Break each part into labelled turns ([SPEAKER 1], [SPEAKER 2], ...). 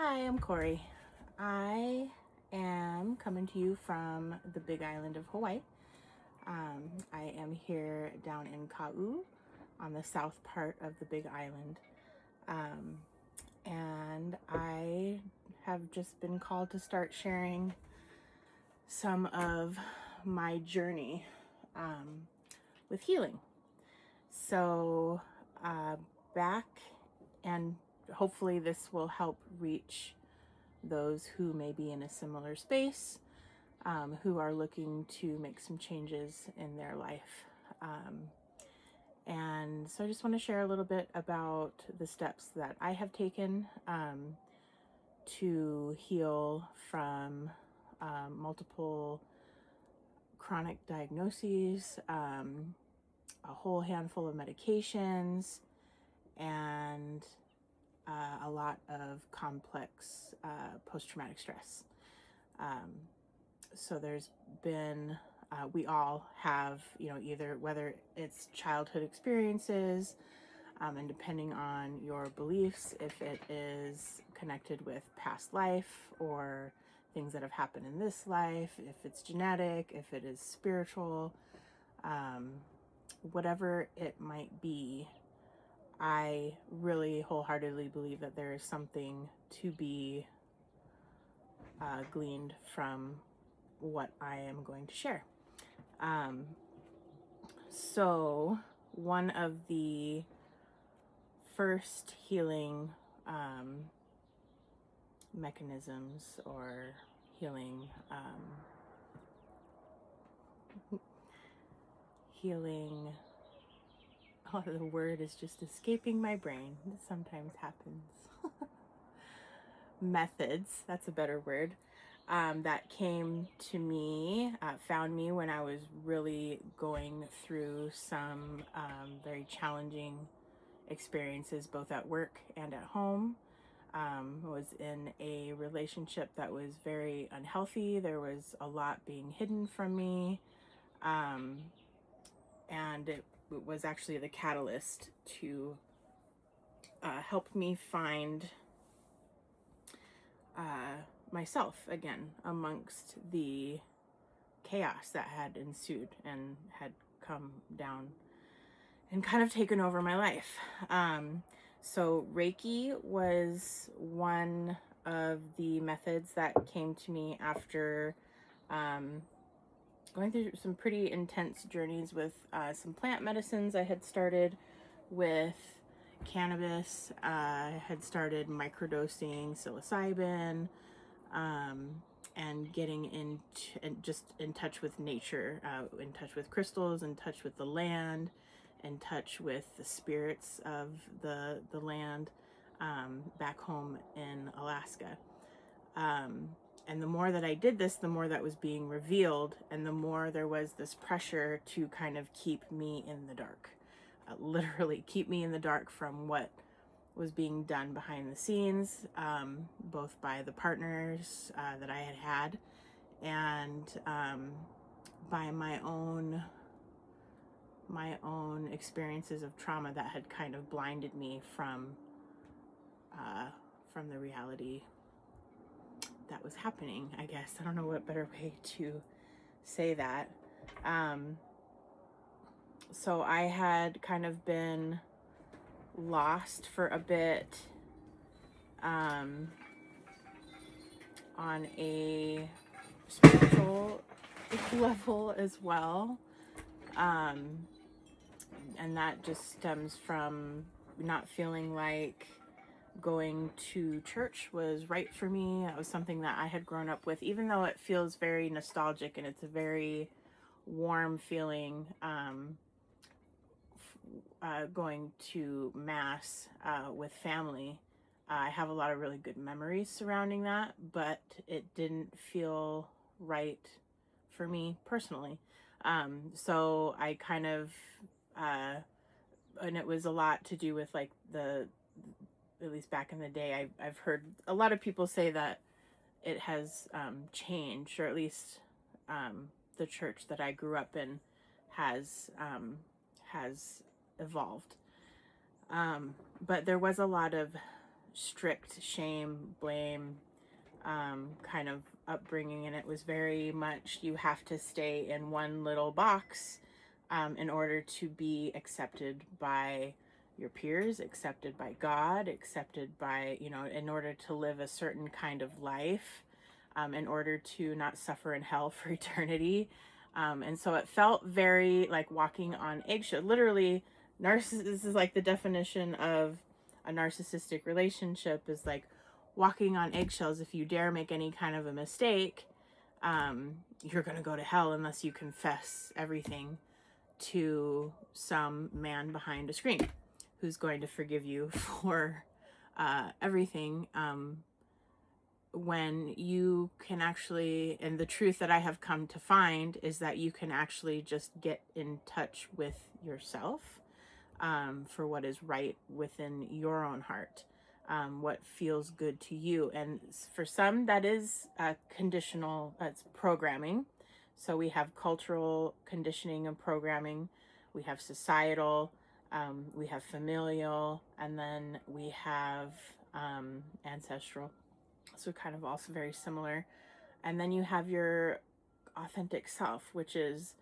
[SPEAKER 1] Hi, I'm Corey. I am coming to you from the Big Island of Hawaii. I am here down in Ka'u on the south part of the Big Island. Um, and I have just been called to start sharing some of my journey with healing. So, back and hopefully this will help reach those who may be in a similar space, who are looking to make some changes in their life. And so I just want to share a little bit about the steps that I have taken to heal from multiple chronic diagnoses, a whole handful of medications, and a lot of complex post-traumatic stress. So there's been, we all have, either whether it's childhood experiences, and depending on your beliefs, if it is connected with past life or things that have happened in this life, if it's genetic, if it is spiritual, whatever it might be, I really wholeheartedly believe that there is something to be gleaned from what I am going to share. So one of the first healing mechanisms or healing oh, the word is just escaping my brain. This sometimes happens. Methods, that's a better word, that came to me, found me when I was really going through some very challenging experiences, both at work and at home. Was in a relationship that was very unhealthy. There was a lot being hidden from me. And it was actually the catalyst to help me find myself again amongst the chaos that had ensued and had come down and kind of taken over my life. So Reiki was one of the methods that came to me after going through some pretty intense journeys with some plant medicines. I had started with cannabis, had started microdosing psilocybin, and getting just in touch with nature, in touch with crystals, in touch with the land, in touch with the spirits of the land, back home in Alaska. And the more that I did this, the more that was being revealed, and the more there was this pressure to kind of keep me in the dark, literally keep me in the dark from what was being done behind the scenes, both by the partners that I had and by my own experiences of trauma that had kind of blinded me from the reality that was happening, I guess. I don't know what better way to say that. So I had kind of been lost for a bit on a spiritual level as well. And that just stems from not feeling like going to church was right for me. That was something that I had grown up with, even though it feels very nostalgic and it's a very warm feeling, going to mass with family. I have a lot of really good memories surrounding that, but it didn't feel right for me personally. So I kind of, and it was a lot to do with like at least back in the day, I've heard a lot of people say that it has changed, or at least the church that I grew up in has evolved. But there was a lot of strict shame, blame kind of upbringing, and it was very much you have to stay in one little box in order to be accepted by your peers, accepted by God, accepted by, in order to live a certain kind of life, in order to not suffer in hell for eternity. And so it felt very like walking on eggshells. Literally, this is like the definition of a narcissistic relationship is like walking on eggshells. If you dare make any kind of a mistake, you're going to go to hell unless you confess everything to some man behind a screen who's going to forgive you for everything. When you can actually, and the truth that I have come to find is that you can actually just get in touch with yourself for what is right within your own heart, what feels good to you. And for some, that is conditional, that's programming. So we have cultural conditioning and programming, we have societal, we have familial, and then we have ancestral. So kind of also very similar. And then you have your authentic self, which is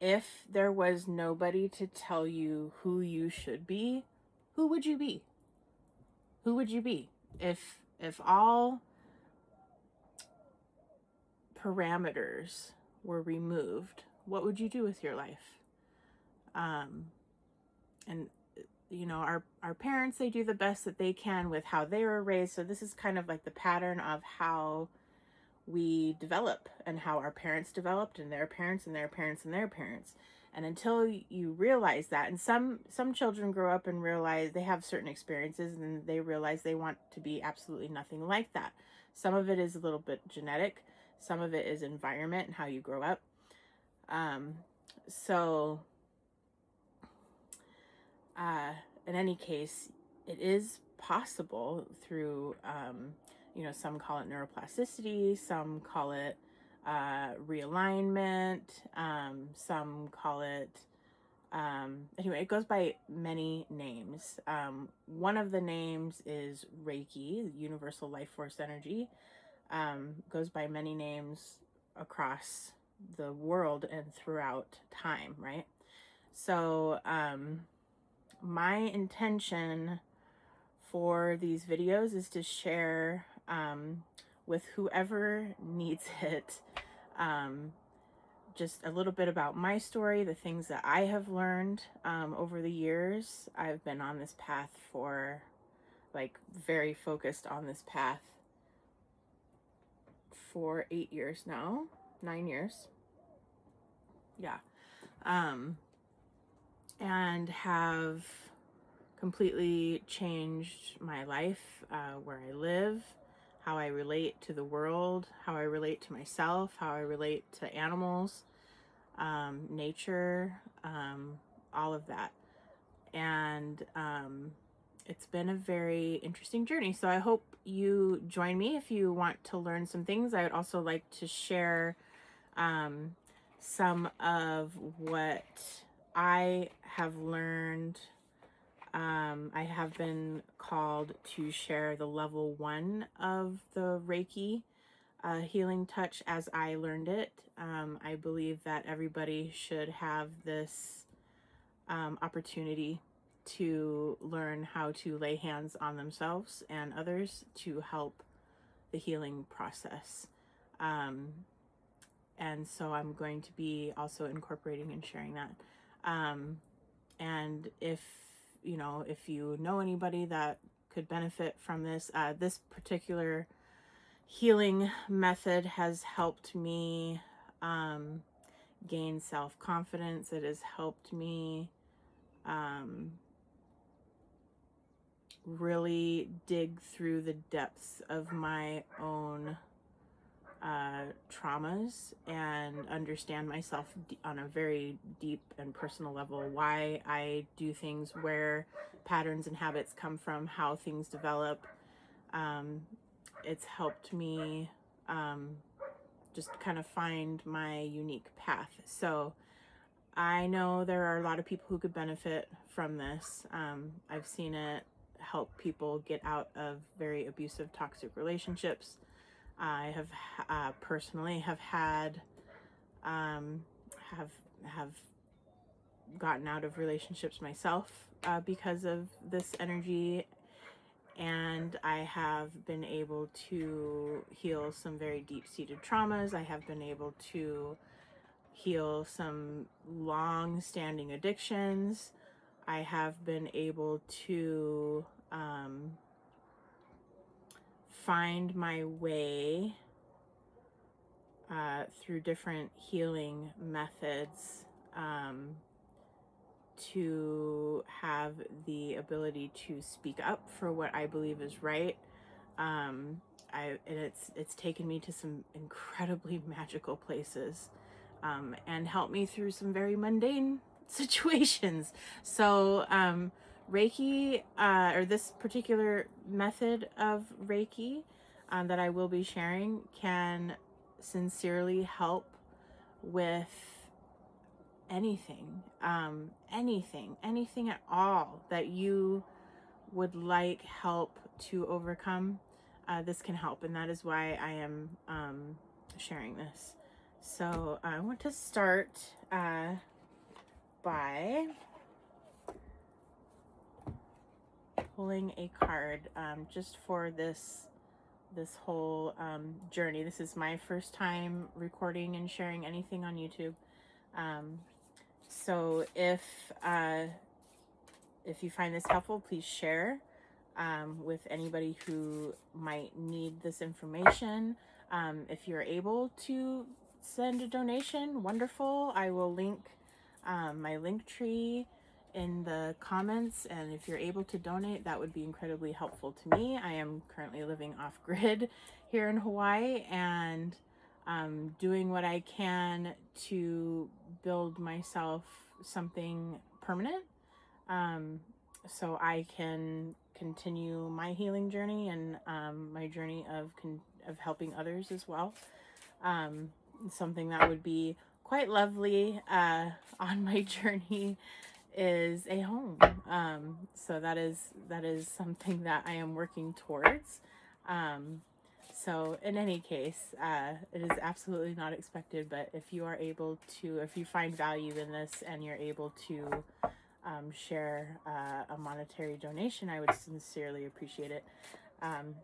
[SPEAKER 1] if there was nobody to tell you who you should be, who would you be? Who would you be? If all parameters were removed, what would you do with your life? And our parents, they do the best that they can with how they were raised. So this is kind of like the pattern of how we develop and how our parents developed and their parents and their parents and their parents. And until you realize that, and some children grow up and realize they have certain experiences and they realize they want to be absolutely nothing like that. Some of it is a little bit genetic. Some of it is environment and how you grow up. In any case, it is possible through, some call it neuroplasticity, some call it realignment, some call it, anyway, it goes by many names. One of the names is Reiki, Universal Life Force Energy, goes by many names across the world and throughout time, right? So, my intention for these videos is to share with whoever needs it just a little bit about my story, the things that I have learned over the years. I've been on this path for, very focused on this path for 8 years now, 9 years. Yeah. And have completely changed my life, where I live, how I relate to the world, how I relate to myself, how I relate to animals, nature, all of that. And it's been a very interesting journey. So I hope you join me if you want to learn some things. I would also like to share some of what I have learned. I have been called to share the level 1 of the Reiki healing touch as I learned it. I believe that everybody should have this opportunity to learn how to lay hands on themselves and others to help the healing process. And so I'm going to be also incorporating and sharing that. And if you know anybody that could benefit from this, this particular healing method has helped me gain self-confidence. It has helped me really dig through the depths of my own traumas and understand myself on a very deep and personal level, why I do things, where patterns and habits come from, how things develop. It's helped me just kind of find my unique path. So I know there are a lot of people who could benefit from this. I've seen it help people get out of very abusive, toxic relationships. I have personally have had have gotten out of relationships myself because of this energy, and I have been able to heal some very deep-seated traumas. I have been able to heal some long-standing addictions. I have been able to find my way through different healing methods to have the ability to speak up for what I believe is right. And it's taken me to some incredibly magical places, and helped me through some very mundane situations. So Reiki, or this particular method of Reiki that I will be sharing, can sincerely help with anything, anything at all that you would like help to overcome. This can help, and that is why I am sharing this. So I want to start by pulling a card just for this whole journey. This is my first time recording and sharing anything on YouTube. So if you find this helpful, please share with anybody who might need this information. If you're able to send a donation, wonderful. I will link my link tree in the comments, and if you're able to donate, that would be incredibly helpful to me. I am currently living off grid here in Hawaii, and doing what I can to build myself something permanent, so I can continue my healing journey and my journey of helping others as well. Something that would be quite lovely on my journey is a home. So that is something that I am working towards. So in any case, it is absolutely not expected, but if you find value in this and you're able to share a monetary donation, I would sincerely appreciate it.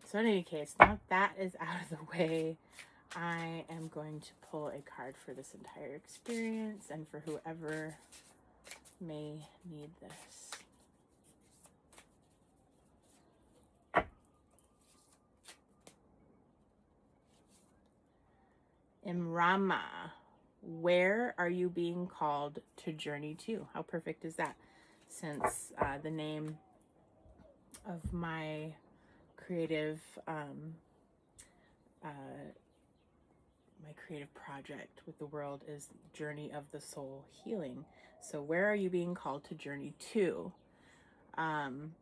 [SPEAKER 1] So in any case, now that is out of the way, I am going to pull a card for this entire experience and for whoever may need this. Imrama, where are you being called to journey to? How perfect is that? Since the name of my creative project with the world is Journey of the Soul Healing. So where are you being called to journey to? And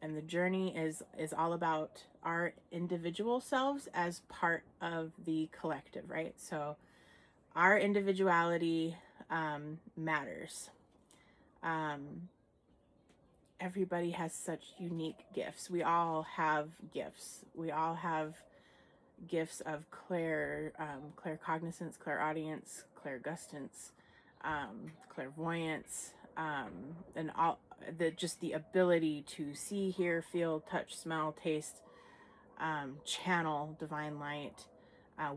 [SPEAKER 1] the journey is all about our individual selves as part of the collective, right? So our individuality matters. Everybody has such unique gifts. We all have gifts. We all have gifts of claircognizance, clairaudience, clairgustance, clairvoyance, and all the ability to see, hear, feel, touch, smell, taste, channel divine light.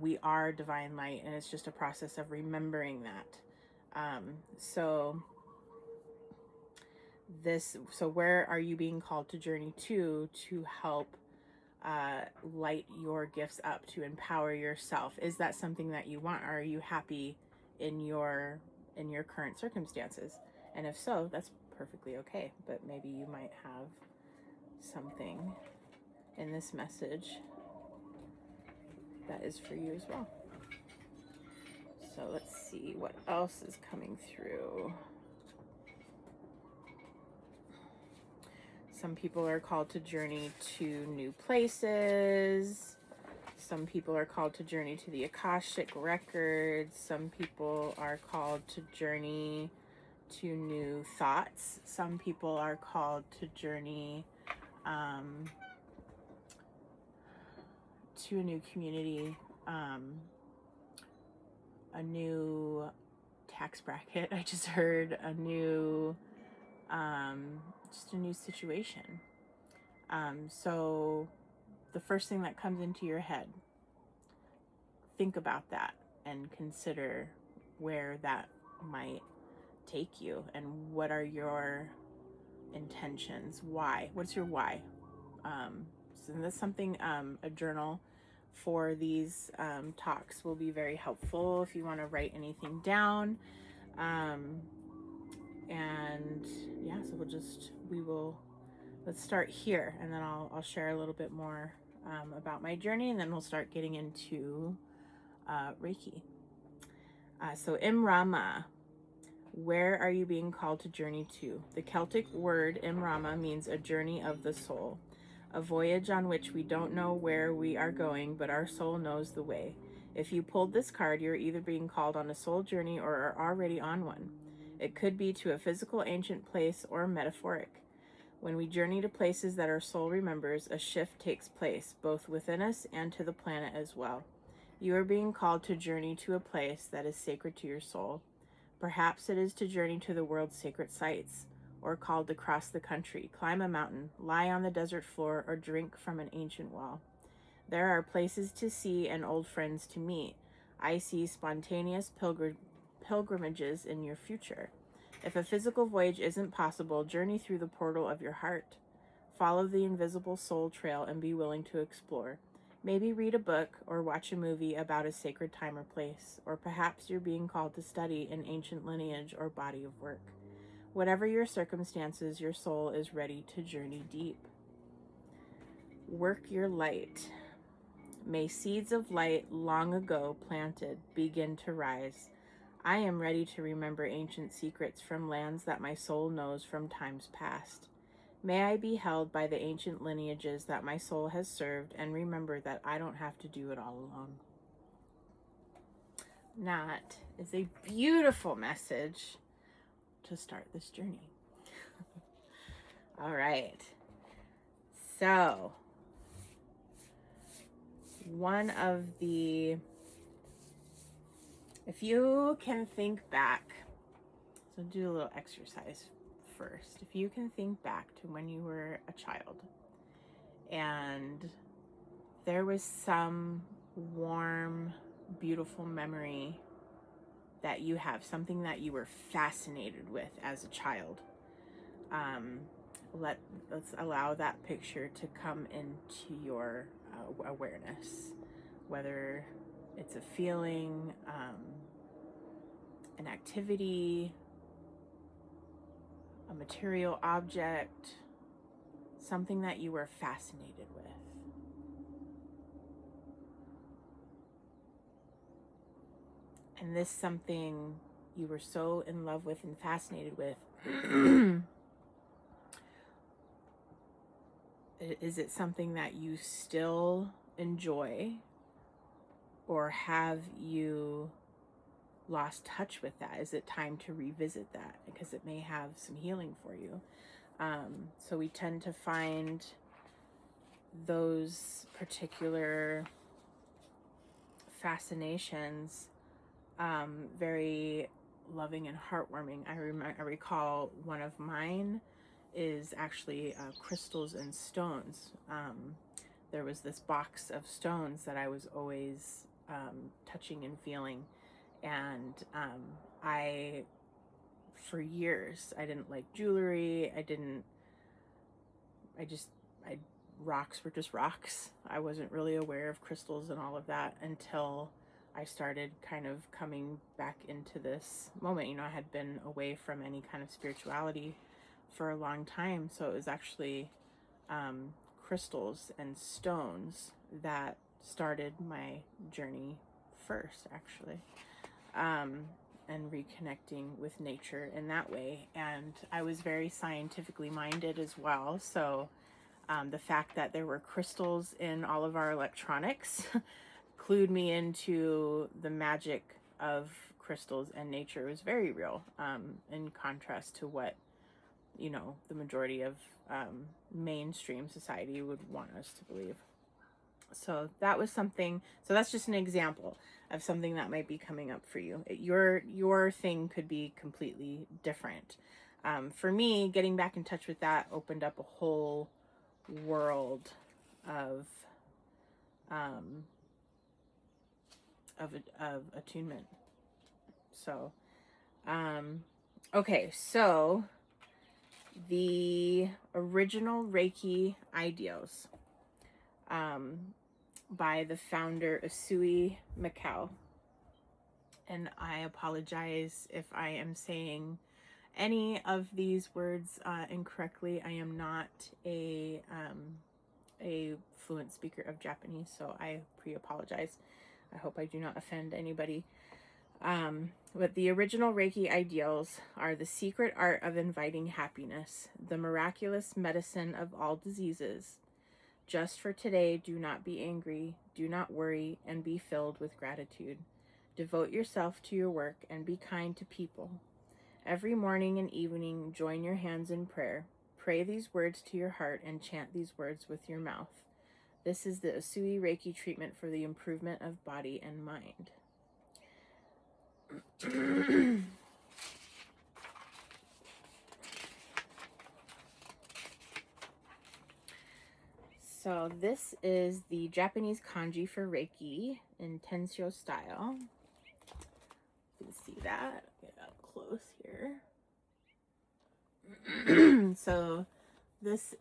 [SPEAKER 1] We are divine light, and it's just a process of remembering that. So where are you being called to journey to help light your gifts up, to empower yourself? Is that something that you want? Are you happy in your current circumstances? And if so, that's perfectly okay, but maybe you might have something in this message that is for you as well. So let's see what else is coming through. Some people are called to journey to new places. Some people are called to journey to the Akashic records. Some people are called to journey to new thoughts. Some people are called to journey to a new community, a new tax bracket. I just heard a new, just a new situation. So the first thing that comes into your head, think about that and consider where that might take you and what are your intentions. Why? What's your why? So that's something, a journal for these talks will be very helpful if you want to write anything down. And yeah, so let's start here, and then I'll share a little bit more about my journey, and then we'll start getting into Reiki. So Imrama, where are you being called to journey to? The Celtic word Imrama means a journey of the soul, a voyage on which we don't know where we are going, but our soul knows the way. If you pulled this card, you're either being called on a soul journey or are already on one. It could be to a physical ancient place or metaphoric. When we journey to places that our soul remembers, a shift takes place, both within us and to the planet as well. You are being called to journey to a place that is sacred to your soul. Perhaps it is to journey to the world's sacred sites, or called to cross the country, climb a mountain, lie on the desert floor, or drink from an ancient well. There are places to see and old friends to meet. I see spontaneous pilgrimages in your future. If a physical voyage isn't possible, journey through the portal of your heart. Follow the invisible soul trail and be willing to explore. Maybe read a book or watch a movie about a sacred time or place, or perhaps you're being called to study an ancient lineage or body of work. Whatever your circumstances, your soul is ready to journey deep. Work your light. May seeds of light long ago planted begin to rise. I am ready to remember ancient secrets from lands that my soul knows from times past. May I be held by the ancient lineages that my soul has served and remember that I don't have to do it all alone. That is a beautiful message to start this journey. All right. So, if you can think back, so do a little exercise first. If you can think back to when you were a child and there was some warm, beautiful memory that you have, something that you were fascinated with as a child, let's allow that picture to come into your awareness, whether it's a feeling, an activity, a material object, something that you were fascinated with. And this something you were so in love with and fascinated with, is it something that you still enjoy, or have you lost touch with that? Is it time to revisit that? Because it may have some healing for you. So we tend to find those particular fascinations very loving and heartwarming. I recall one of mine is actually crystals and stones. There was this box of stones that I was always touching and feeling, and for years I didn't like jewelry. Rocks were just rocks. I wasn't really aware of crystals and all of that until I started kind of coming back into this moment. I had been away from any kind of spirituality for a long time, so it was actually crystals and stones that started my journey first, actually, and reconnecting with nature in that way. And I was very scientifically minded as well, so the fact that there were crystals in all of our electronics clued me into the magic of crystals and nature. It was very real, in contrast to what you know, the majority of mainstream society would want us to believe. So that was something. So that's just an example of something that might be coming up for you. Your thing could be completely different. For me, getting back in touch with that opened up a whole world of um, of attunement. So, okay, so the original Reiki ideals by the founder Usui Mikao. And I apologize if I am saying any of these words incorrectly. I am not a fluent speaker of Japanese, so I pre-apologize. I hope I do not offend anybody. But the original Reiki ideals are the secret art of inviting happiness, the miraculous medicine of all diseases. Just for today, do not be angry, do not worry, and be filled with gratitude. Devote yourself to your work and be kind to people. Every morning and evening, join your hands in prayer. Pray these words to your heart and chant these words with your mouth. This is the Usui Reiki treatment for the improvement of body and mind. So this is the Japanese kanji for Reiki in Tensho style. You can see that. Get up close here. So this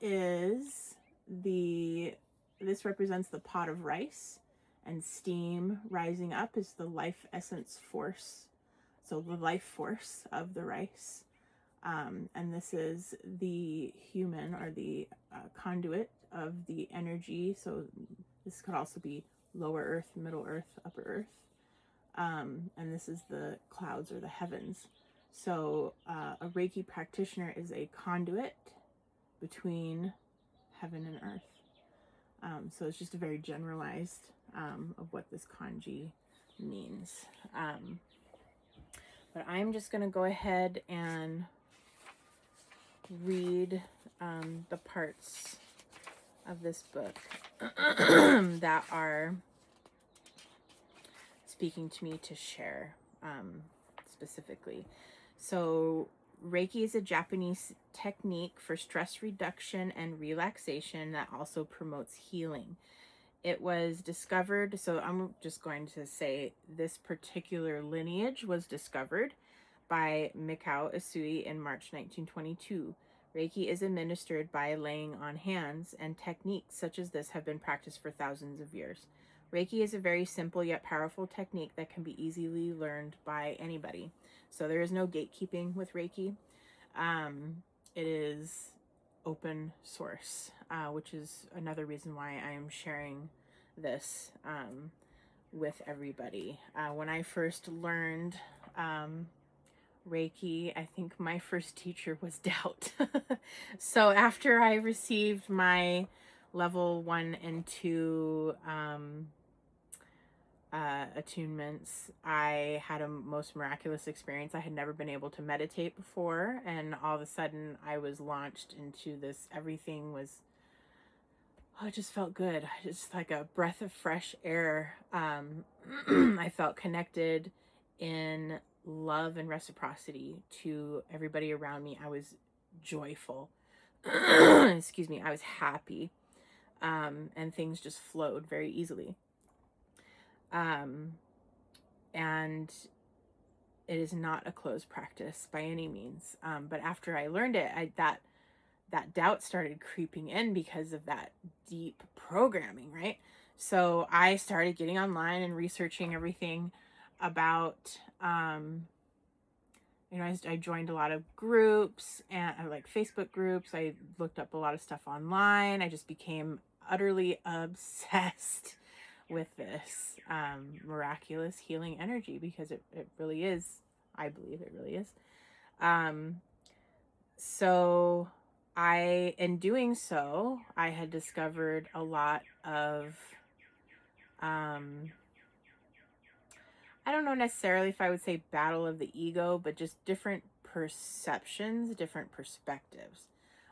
[SPEAKER 1] represents the pot of rice, and steam rising up is the life essence force. So the life force of the rice. And this is the human, or the conduit of the energy. So this could also be lower earth, middle earth, upper earth. And this is the clouds, or the heavens. So a Reiki practitioner is a conduit between heaven and earth. So it's just a very generalized of what this kanji means. But I'm just going to go ahead and read the parts of this book that are speaking to me to share specifically. So Reiki is a Japanese technique for stress reduction and relaxation that also promotes healing. It was discovered, so I'm just going to say this particular lineage was discovered by Mikao Usui in March 1922. Reiki is administered by laying on hands, and techniques such as this have been practiced for thousands of years. Reiki is a very simple yet powerful technique that can be easily learned by anybody. So there is no gatekeeping with Reiki. It is open source, which is another reason why I am sharing this with everybody. When I first learned Reiki, I think my first teacher was doubt. So after I received my level 1 and 2 attunements, I had a most miraculous experience. I had never been able to meditate before, and all of a sudden I was launched into this. Everything was, it just felt good. Just like a breath of fresh air. I felt connected in love and reciprocity to everybody around me. I was joyful. Excuse me. I was happy. And things just flowed very easily. And it is not a closed practice by any means. But after I learned it, that doubt started creeping in because of that deep programming, right? So I started getting online and researching everything about, I joined a lot of groups, and like Facebook groups. I looked up a lot of stuff online. I just became utterly obsessed with this miraculous healing energy, because it really is. I believe it really is. So in doing so, I had discovered a lot of, I don't know necessarily if I would say battle of the ego, but just different perceptions, different perspectives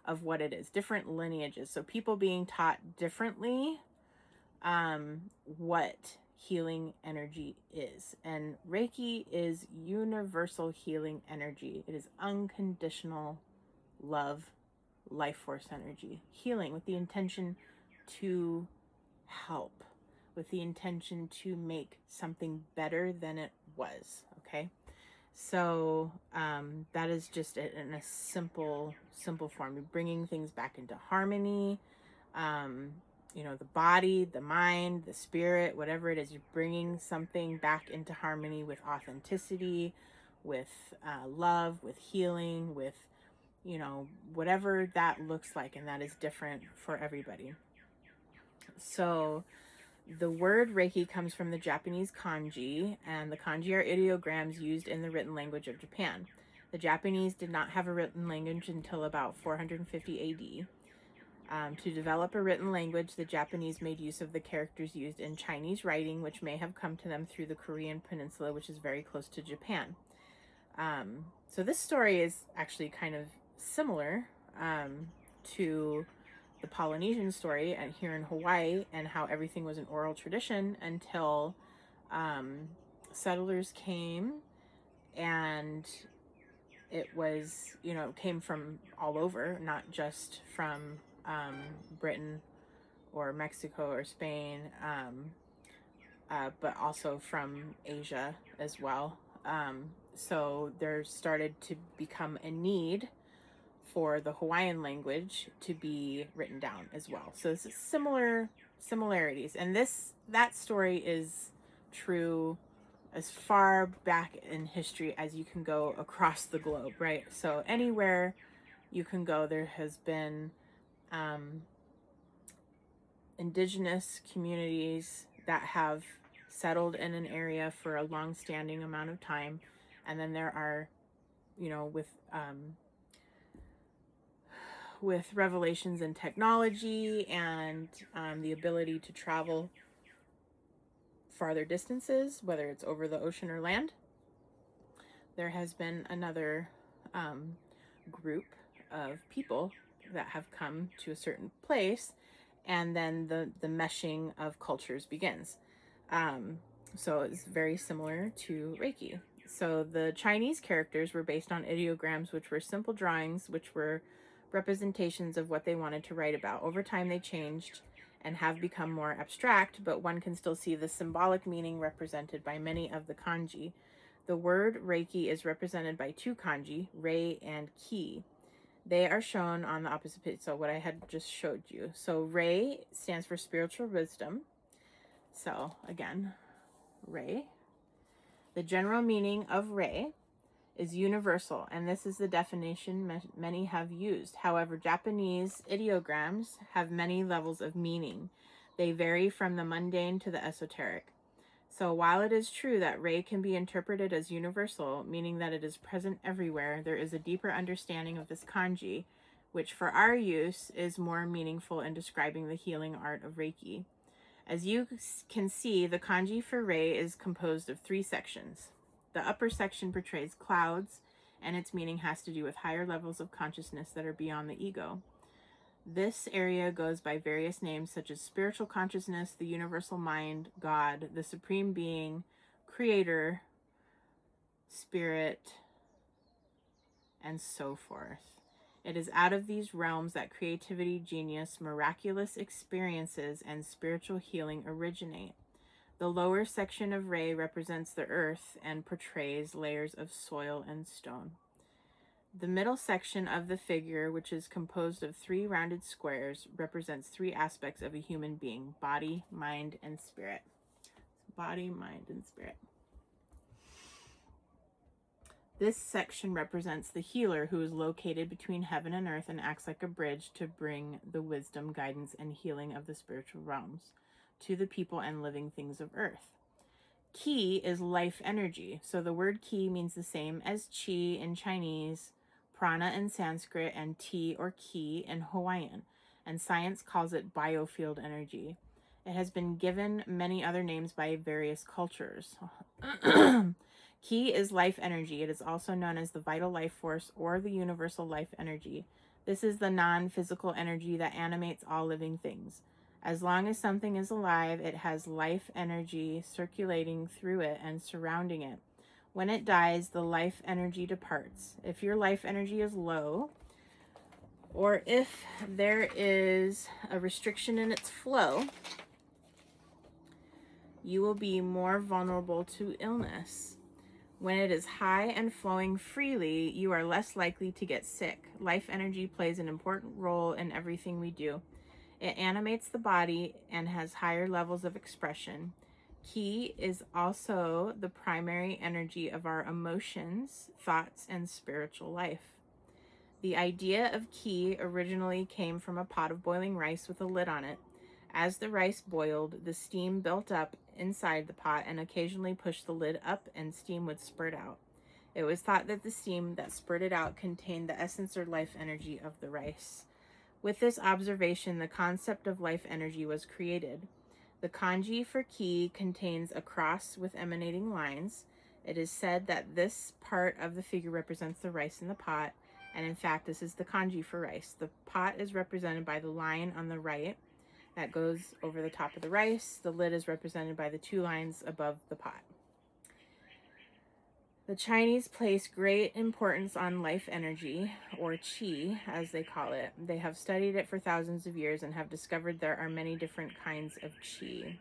[SPEAKER 1] of what it is, different lineages. So people being taught differently what healing energy is. And Reiki is universal healing energy. It is unconditional love, life force energy, healing with the intention to help, with the intention to make something better than it was. Okay. So that is just in a simple form. You're bringing things back into harmony. The body, the mind, the spirit, whatever it is, you're bringing something back into harmony with authenticity, with love, with healing, with, whatever that looks like. And that is different for everybody. So the word Reiki comes from the Japanese kanji, and the kanji are ideograms used in the written language of Japan. The Japanese did not have a written language until about 450 AD. To develop a written language, the Japanese made use of the characters used in Chinese writing, which may have come to them through the Korean peninsula, which is very close to Japan. So this story is actually kind of similar to the Polynesian story and here in Hawaii, and how everything was an oral tradition until settlers came, and it was, came from all over, not just from Britain or Mexico or Spain, but also from Asia as well. So there started to become a need for the Hawaiian language to be written down as well. So it's similarities. And that story is true as far back in history as you can go across the globe, right? So anywhere you can go, there has been indigenous communities that have settled in an area for a long-standing amount of time. And then there are, with revelations in technology and the ability to travel farther distances, whether it's over the ocean or land, there has been another group of people that have come to a certain place, and then the meshing of cultures begins. So it's very similar to Reiki. So the Chinese characters were based on ideograms, which were simple drawings, which were representations of what they wanted to write about. Over time, they changed and have become more abstract, but one can still see the symbolic meaning represented by many of the kanji. The word Reiki is represented by two kanji, Rei and Ki. They are shown on the opposite page, so what I had just showed you. So Rei stands for spiritual wisdom. So again, Rei. The general meaning of Rei is universal, and this is the definition many have used. However, Japanese ideograms have many levels of meaning. They vary from the mundane to the esoteric. So while it is true that Rei can be interpreted as universal, meaning that it is present everywhere, there is a deeper understanding of this kanji, which for our use is more meaningful in describing the healing art of Reiki. As you can see, the kanji for Rei is composed of 3 sections. The upper section portrays clouds, and its meaning has to do with higher levels of consciousness that are beyond the ego. This area goes by various names such as spiritual consciousness, the universal mind, God, the supreme being, creator, spirit, and so forth. It is out of these realms that creativity, genius, miraculous experiences, and spiritual healing originate. The lower section of Rei represents the earth and portrays layers of soil and stone. The middle section of the figure, which is composed of 3 rounded squares, represents 3 aspects of a human being: body, mind, and spirit. Body, mind, and spirit. This section represents the healer, who is located between heaven and earth and acts like a bridge to bring the wisdom, guidance, and healing of the spiritual realms to the people and living things of earth. Ki is life energy. So the word ki means the same as chi in Chinese, prana in Sanskrit, and ti or ki in Hawaiian. And science calls it biofield energy. It has been given many other names by various cultures. Ki is life energy. It is also known as the vital life force or the universal life energy. This is the non-physical energy that animates all living things. As long as something is alive, it has life energy circulating through it and surrounding it. When it dies, the life energy departs. If your life energy is low, or if there is a restriction in its flow, you will be more vulnerable to illness. When it is high and flowing freely, you are less likely to get sick. Life energy plays an important role in everything we do. It animates the body and has higher levels of expression. Ki is also the primary energy of our emotions, thoughts, and spiritual life. The idea of ki originally came from a pot of boiling rice with a lid on it. As the rice boiled, the steam built up inside the pot and occasionally pushed the lid up and steam would spurt out. It was thought that the steam that spurted out contained the essence or life energy of the rice. With this observation, the concept of life energy was created. The kanji for ki contains a cross with emanating lines. It is said that this part of the figure represents the rice in the pot, and in fact, this is the kanji for rice. The pot is represented by the line on the right that goes over the top of the rice. The lid is represented by the two lines above the pot. The Chinese place great importance on life energy, or qi, as they call it. They have studied it for thousands of years and have discovered there are many different kinds of qi.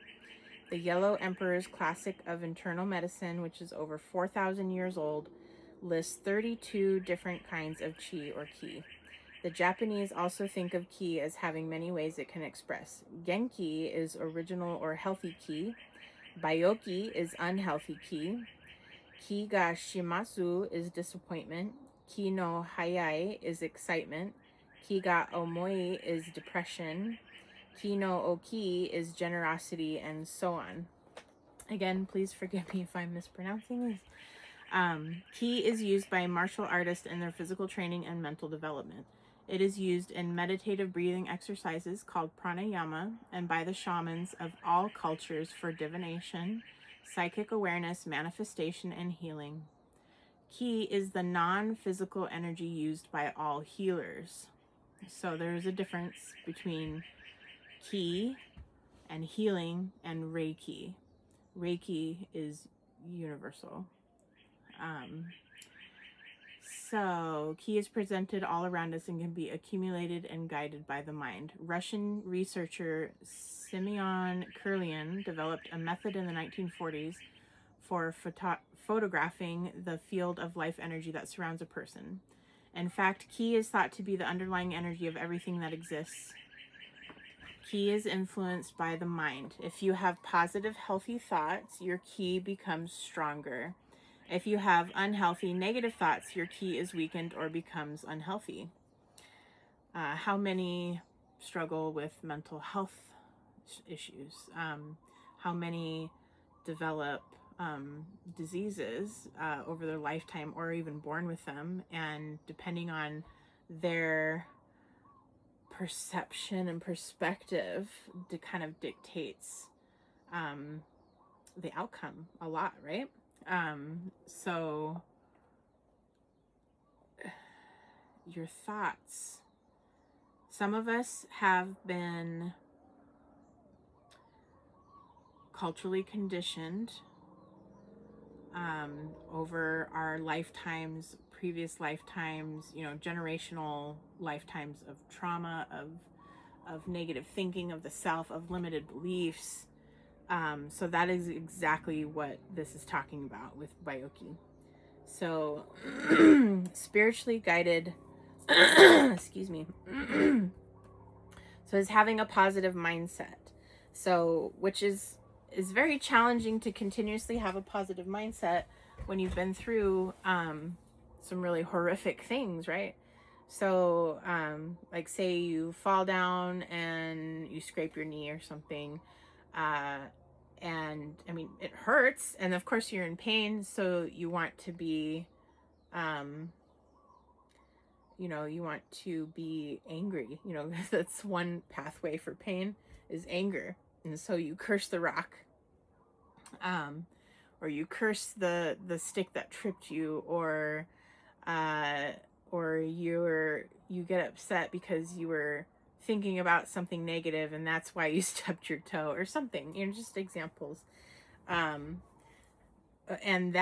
[SPEAKER 1] The Yellow Emperor's Classic of Internal Medicine, which is over 4,000 years old, lists 32 different kinds of qi or ki. The Japanese also think of ki as having many ways it can express. Genki is original or healthy ki. Byoki is unhealthy ki. Ki ga shimasu is disappointment. Ki no hayai is excitement. Ki ga omoi is depression. Ki no oki is generosity, and so on. Again, please forgive me if I'm mispronouncing these. Ki is used by martial artists in their physical training and mental development. It is used in meditative breathing exercises called pranayama and by the shamans of all cultures for divination, psychic awareness, manifestation, and healing. Ki is the non-physical energy used by all healers. So there's a difference between ki and healing and Reiki. Reiki is universal. So ki is presented all around us and can be accumulated and guided by the mind. Russian researcher Simeon Kirlian developed a method in the 1940s for photographing the field of life energy that surrounds a person. In fact, ki is thought to be the underlying energy of everything that exists. Ki is influenced by the mind. If you have positive, healthy thoughts, your ki becomes stronger. If you have unhealthy, negative thoughts, your ki is weakened or becomes unhealthy. How many struggle with mental health issues? How many develop diseases over their lifetime or even born with them? And depending on their perception and perspective, it kind of dictates the outcome a lot, right? So your thoughts. Some of us have been culturally conditioned over our lifetimes, previous lifetimes, generational lifetimes of trauma, of negative thinking of the self, of limited beliefs. So that is exactly what this is talking about with Byoki. So spiritually guided, excuse me. So it's having a positive mindset. So, which is very challenging to continuously have a positive mindset when you've been through some really horrific things, right? So, like say you fall down and you scrape your knee or something, and I mean it hurts, and of course you're in pain, so you want to be you want to be angry. That's one pathway for pain is anger, and so you curse the rock, or you curse the stick that tripped you, uh, or you get upset because you were thinking about something negative and that's why you stubbed your toe or something, just examples. Um, and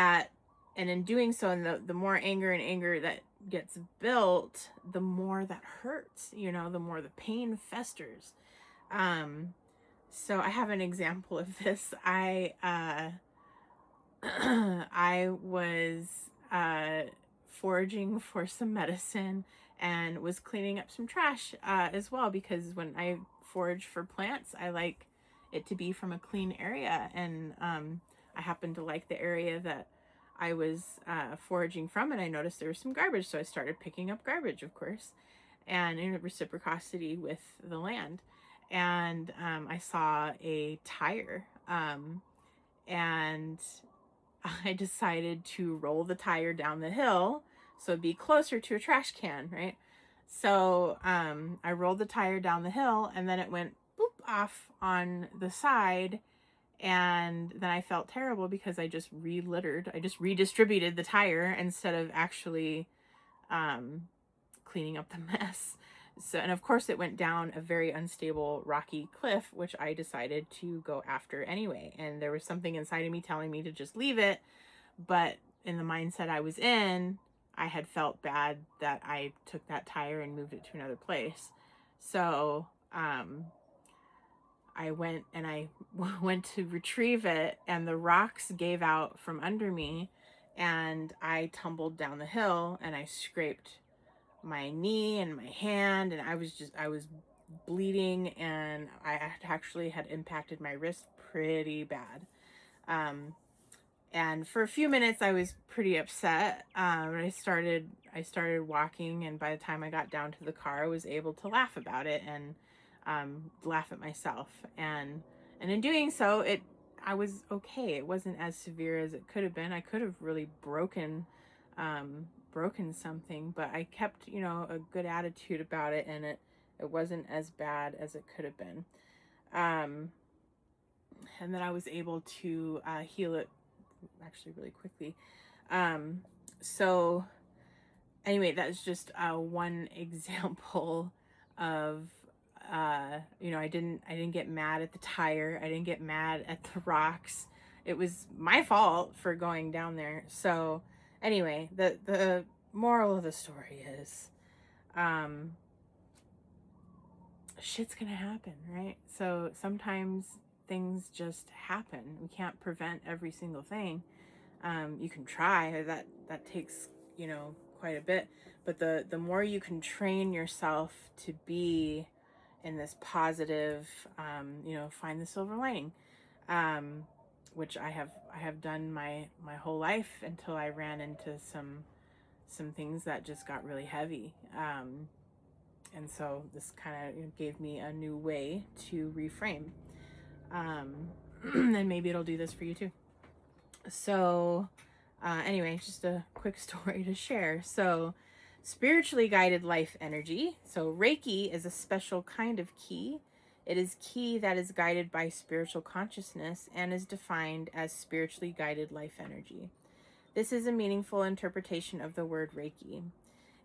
[SPEAKER 1] in doing so, and the more anger and anger that gets built, the more that hurts, the more the pain festers. So I have an example of this. I was foraging for some medicine and was cleaning up some trash as well, because when I forage for plants, I like it to be from a clean area, and I happened to like the area that I was foraging from, and I noticed there was some garbage, so I started picking up garbage, of course, and in reciprocity with the land. And I saw a tire, and I decided to roll the tire down the hill so it'd be closer to a trash can, right? So I rolled the tire down the hill, and then it went boop off on the side, and then I felt terrible because I just re-littered. I just redistributed the tire instead of actually cleaning up the mess. So, and of course it went down a very unstable rocky cliff, which I decided to go after anyway. And there was something inside of me telling me to just leave it. But in the mindset I was in, I had felt bad that I took that tire and moved it to another place. So I went to retrieve it, and the rocks gave out from under me, and I tumbled down the hill, and I scraped my knee and my hand, and I was bleeding, and I actually had impacted my wrist pretty bad. And for a few minutes I was pretty upset. I started walking, and by the time I got down to the car, I was able to laugh about it and laugh at myself. And in doing so, I was okay. It wasn't as severe as it could have been. I could have really broken something, but I kept, a good attitude about it, and it wasn't as bad as it could have been. And then I was able to heal it actually really quickly. So anyway, that's just one example of I didn't get mad at the tire. I didn't get mad at the rocks. It was my fault for going down there. So anyway, the moral of the story is shit's gonna happen, right? So sometimes things just happen. We can't prevent every single thing. You can try. That takes quite a bit, but the more you can train yourself to be in this positive, find the silver lining, which I have done my whole life until I ran into some things that just got really heavy. And so this kind of gave me a new way to reframe. And maybe it'll do this for you too. So anyway, just a quick story to share. So spiritually guided life energy. So Reiki is a special kind of ki. It is ki that is guided by spiritual consciousness and is defined as spiritually guided life energy. This is a meaningful interpretation of the word Reiki.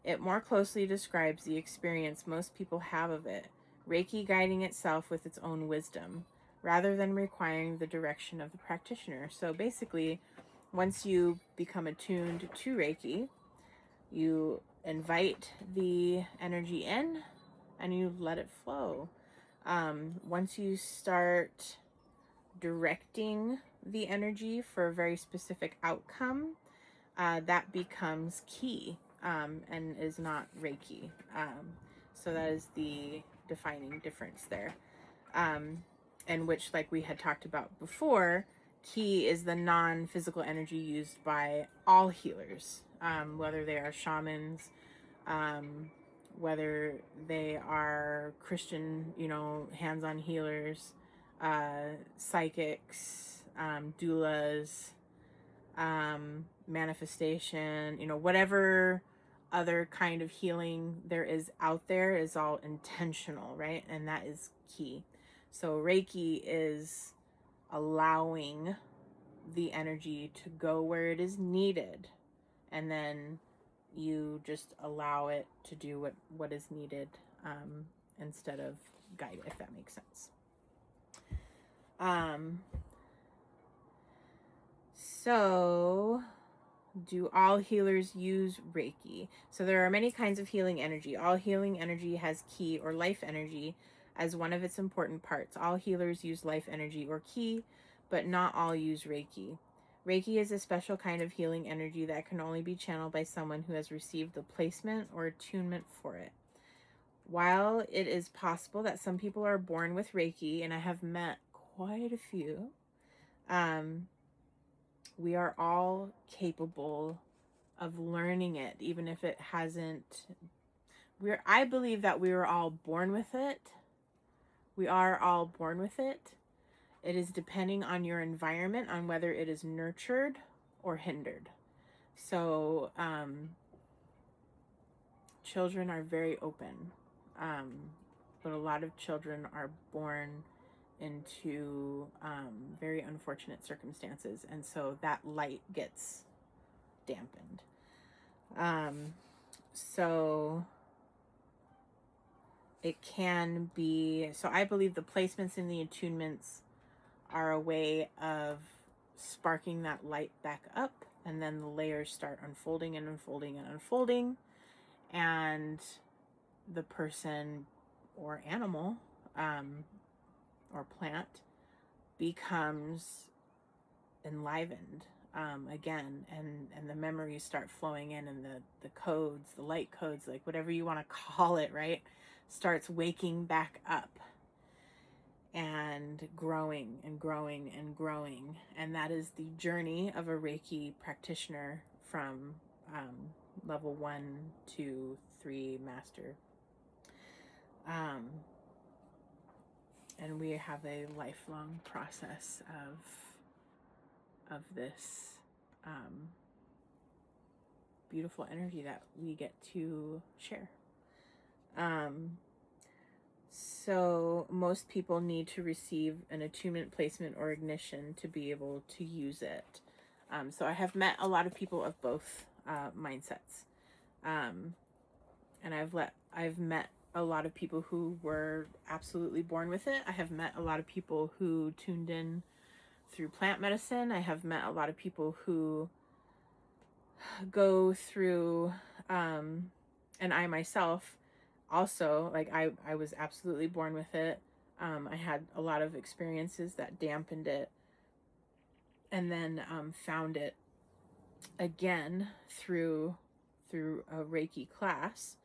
[SPEAKER 1] It more closely describes the experience most people have of it, Reiki guiding itself with its own wisdom, rather than requiring the direction of the practitioner. So basically, once you become attuned to Reiki, you invite the energy in and you let it flow. Once you start directing the energy for a very specific outcome, that becomes ki, and is not Reiki. So that is the defining difference there. And which, like we had talked about before, ki is the non-physical energy used by all healers, whether they are shamans, whether they are Christian, hands-on healers, psychics, doulas, manifestation, whatever other kind of healing there is out there is all intentional, right? And that is ki. So Reiki is allowing the energy to go where it is needed, and then you just allow it to do what is needed, instead of guide it, if that makes sense. So do all healers use Reiki? So there are many kinds of healing energy. All healing energy has ki or life energy as one of its important parts. All healers use life energy or ki, but not all use Reiki. Reiki is a special kind of healing energy that can only be channeled by someone who has received the placement or attunement for it. While it is possible that some people are born with Reiki, and I have met quite a few, we are all capable of learning it, even if it hasn't. I believe that we were all born with it. We are all born with it. It is depending on your environment, on whether it is nurtured or hindered. So, children are very open, but a lot of children are born into very unfortunate circumstances, and so that light gets dampened. So it can be, so I believe the placements and the attunements are a way of sparking that light back up, and then the layers start unfolding and unfolding and unfolding, and the person or animal, or plant becomes enlivened again, and the memories start flowing in, and the codes, the light codes, like whatever you want to call it, right, starts waking back up and growing and growing and growing. And that is the journey of a Reiki practitioner from level 1, 2, 3 master. And we have a lifelong process of this beautiful energy that we get to share. So most people need to receive an attunement, placement, or ignition to be able to use it. So I have met a lot of people of both mindsets. And I've met a lot of people who were absolutely born with it. I have met a lot of people who tuned in through plant medicine. I have met a lot of people who go through, and I myself also, like I was absolutely born with it. I had a lot of experiences that dampened it, and then found it again through a Reiki class,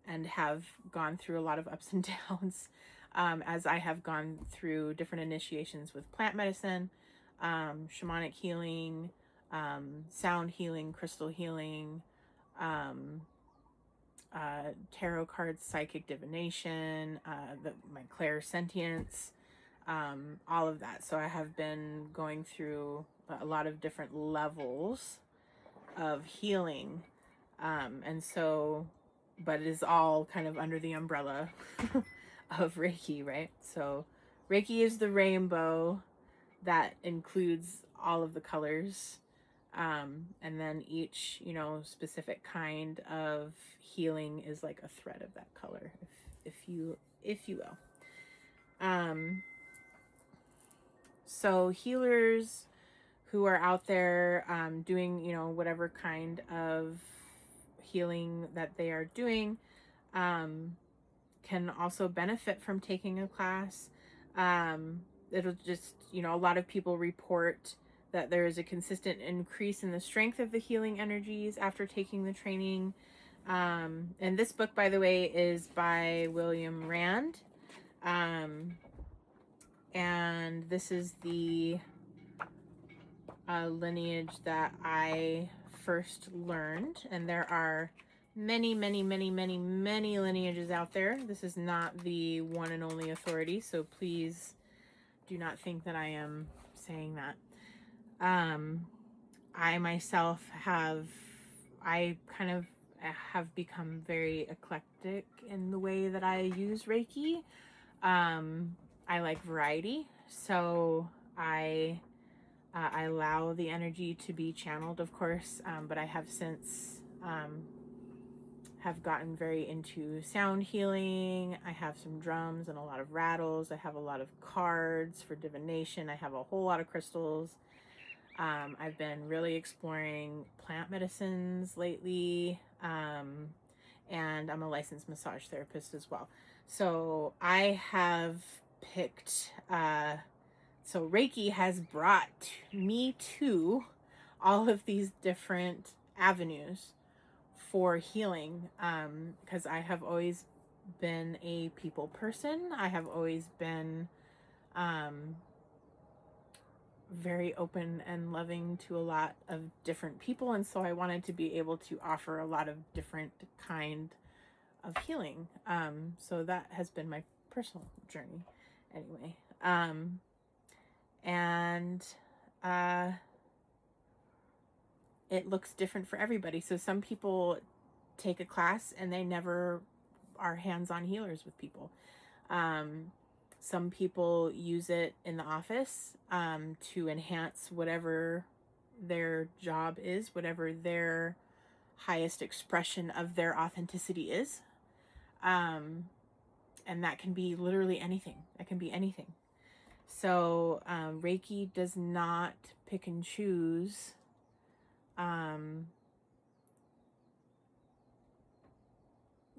[SPEAKER 1] and have gone through a lot of ups and downs, as I have gone through different initiations with plant medicine, shamanic healing, sound healing, crystal healing, tarot cards, psychic divination, my clairsentience, all of that. So I have been going through a lot of different levels of healing, and so, but it is all kind of under the umbrella of Reiki, right? So Reiki is the rainbow that includes all of the colors, and then each, specific kind of healing is like a thread of that color, if you will. So healers who are out there doing, whatever kind of healing that they are doing, can also benefit from taking a class. It'll just, a lot of people report that there is a consistent increase in the strength of the healing energies after taking the training. And this book, by the way, is by William Rand. And this is the lineage that I first learned. And there are many, many, many, many, many lineages out there. This is not the one and only authority, so please do not think that I am saying that. I myself have become very eclectic in the way that I use Reiki. I like variety, so I I allow the energy to be channeled, of course, but I have since have gotten very into sound healing. I have some drums and a lot of rattles. I have a lot of cards for divination. I have a whole lot of crystals. I've been really exploring plant medicines lately, and I'm a licensed massage therapist as well. So I have picked, so Reiki has brought me to all of these different avenues for healing, because I have always been a people person. I have always been very open and loving to a lot of different people, and so I wanted to be able to offer a lot of different kind of healing. So that has been my personal journey anyway. And it looks different for everybody. So some people take a class and they never are hands-on healers with people. Some people use it in the office to enhance whatever their job is, whatever their highest expression of their authenticity is. And that can be literally anything. That can be anything. So Reiki does not pick and choose.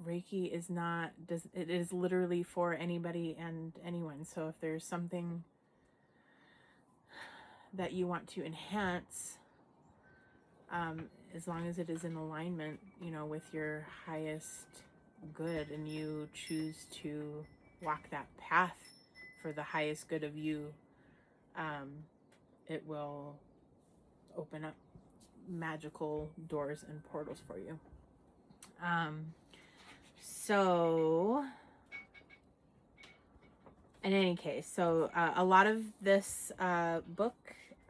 [SPEAKER 1] Reiki is not, it is literally for anybody and anyone. So if there's something that you want to enhance, as long as it is in alignment, with your highest good, and you choose to walk that path for the highest good of you, it will open up magical doors and portals for you. So in any case, so a lot of this book,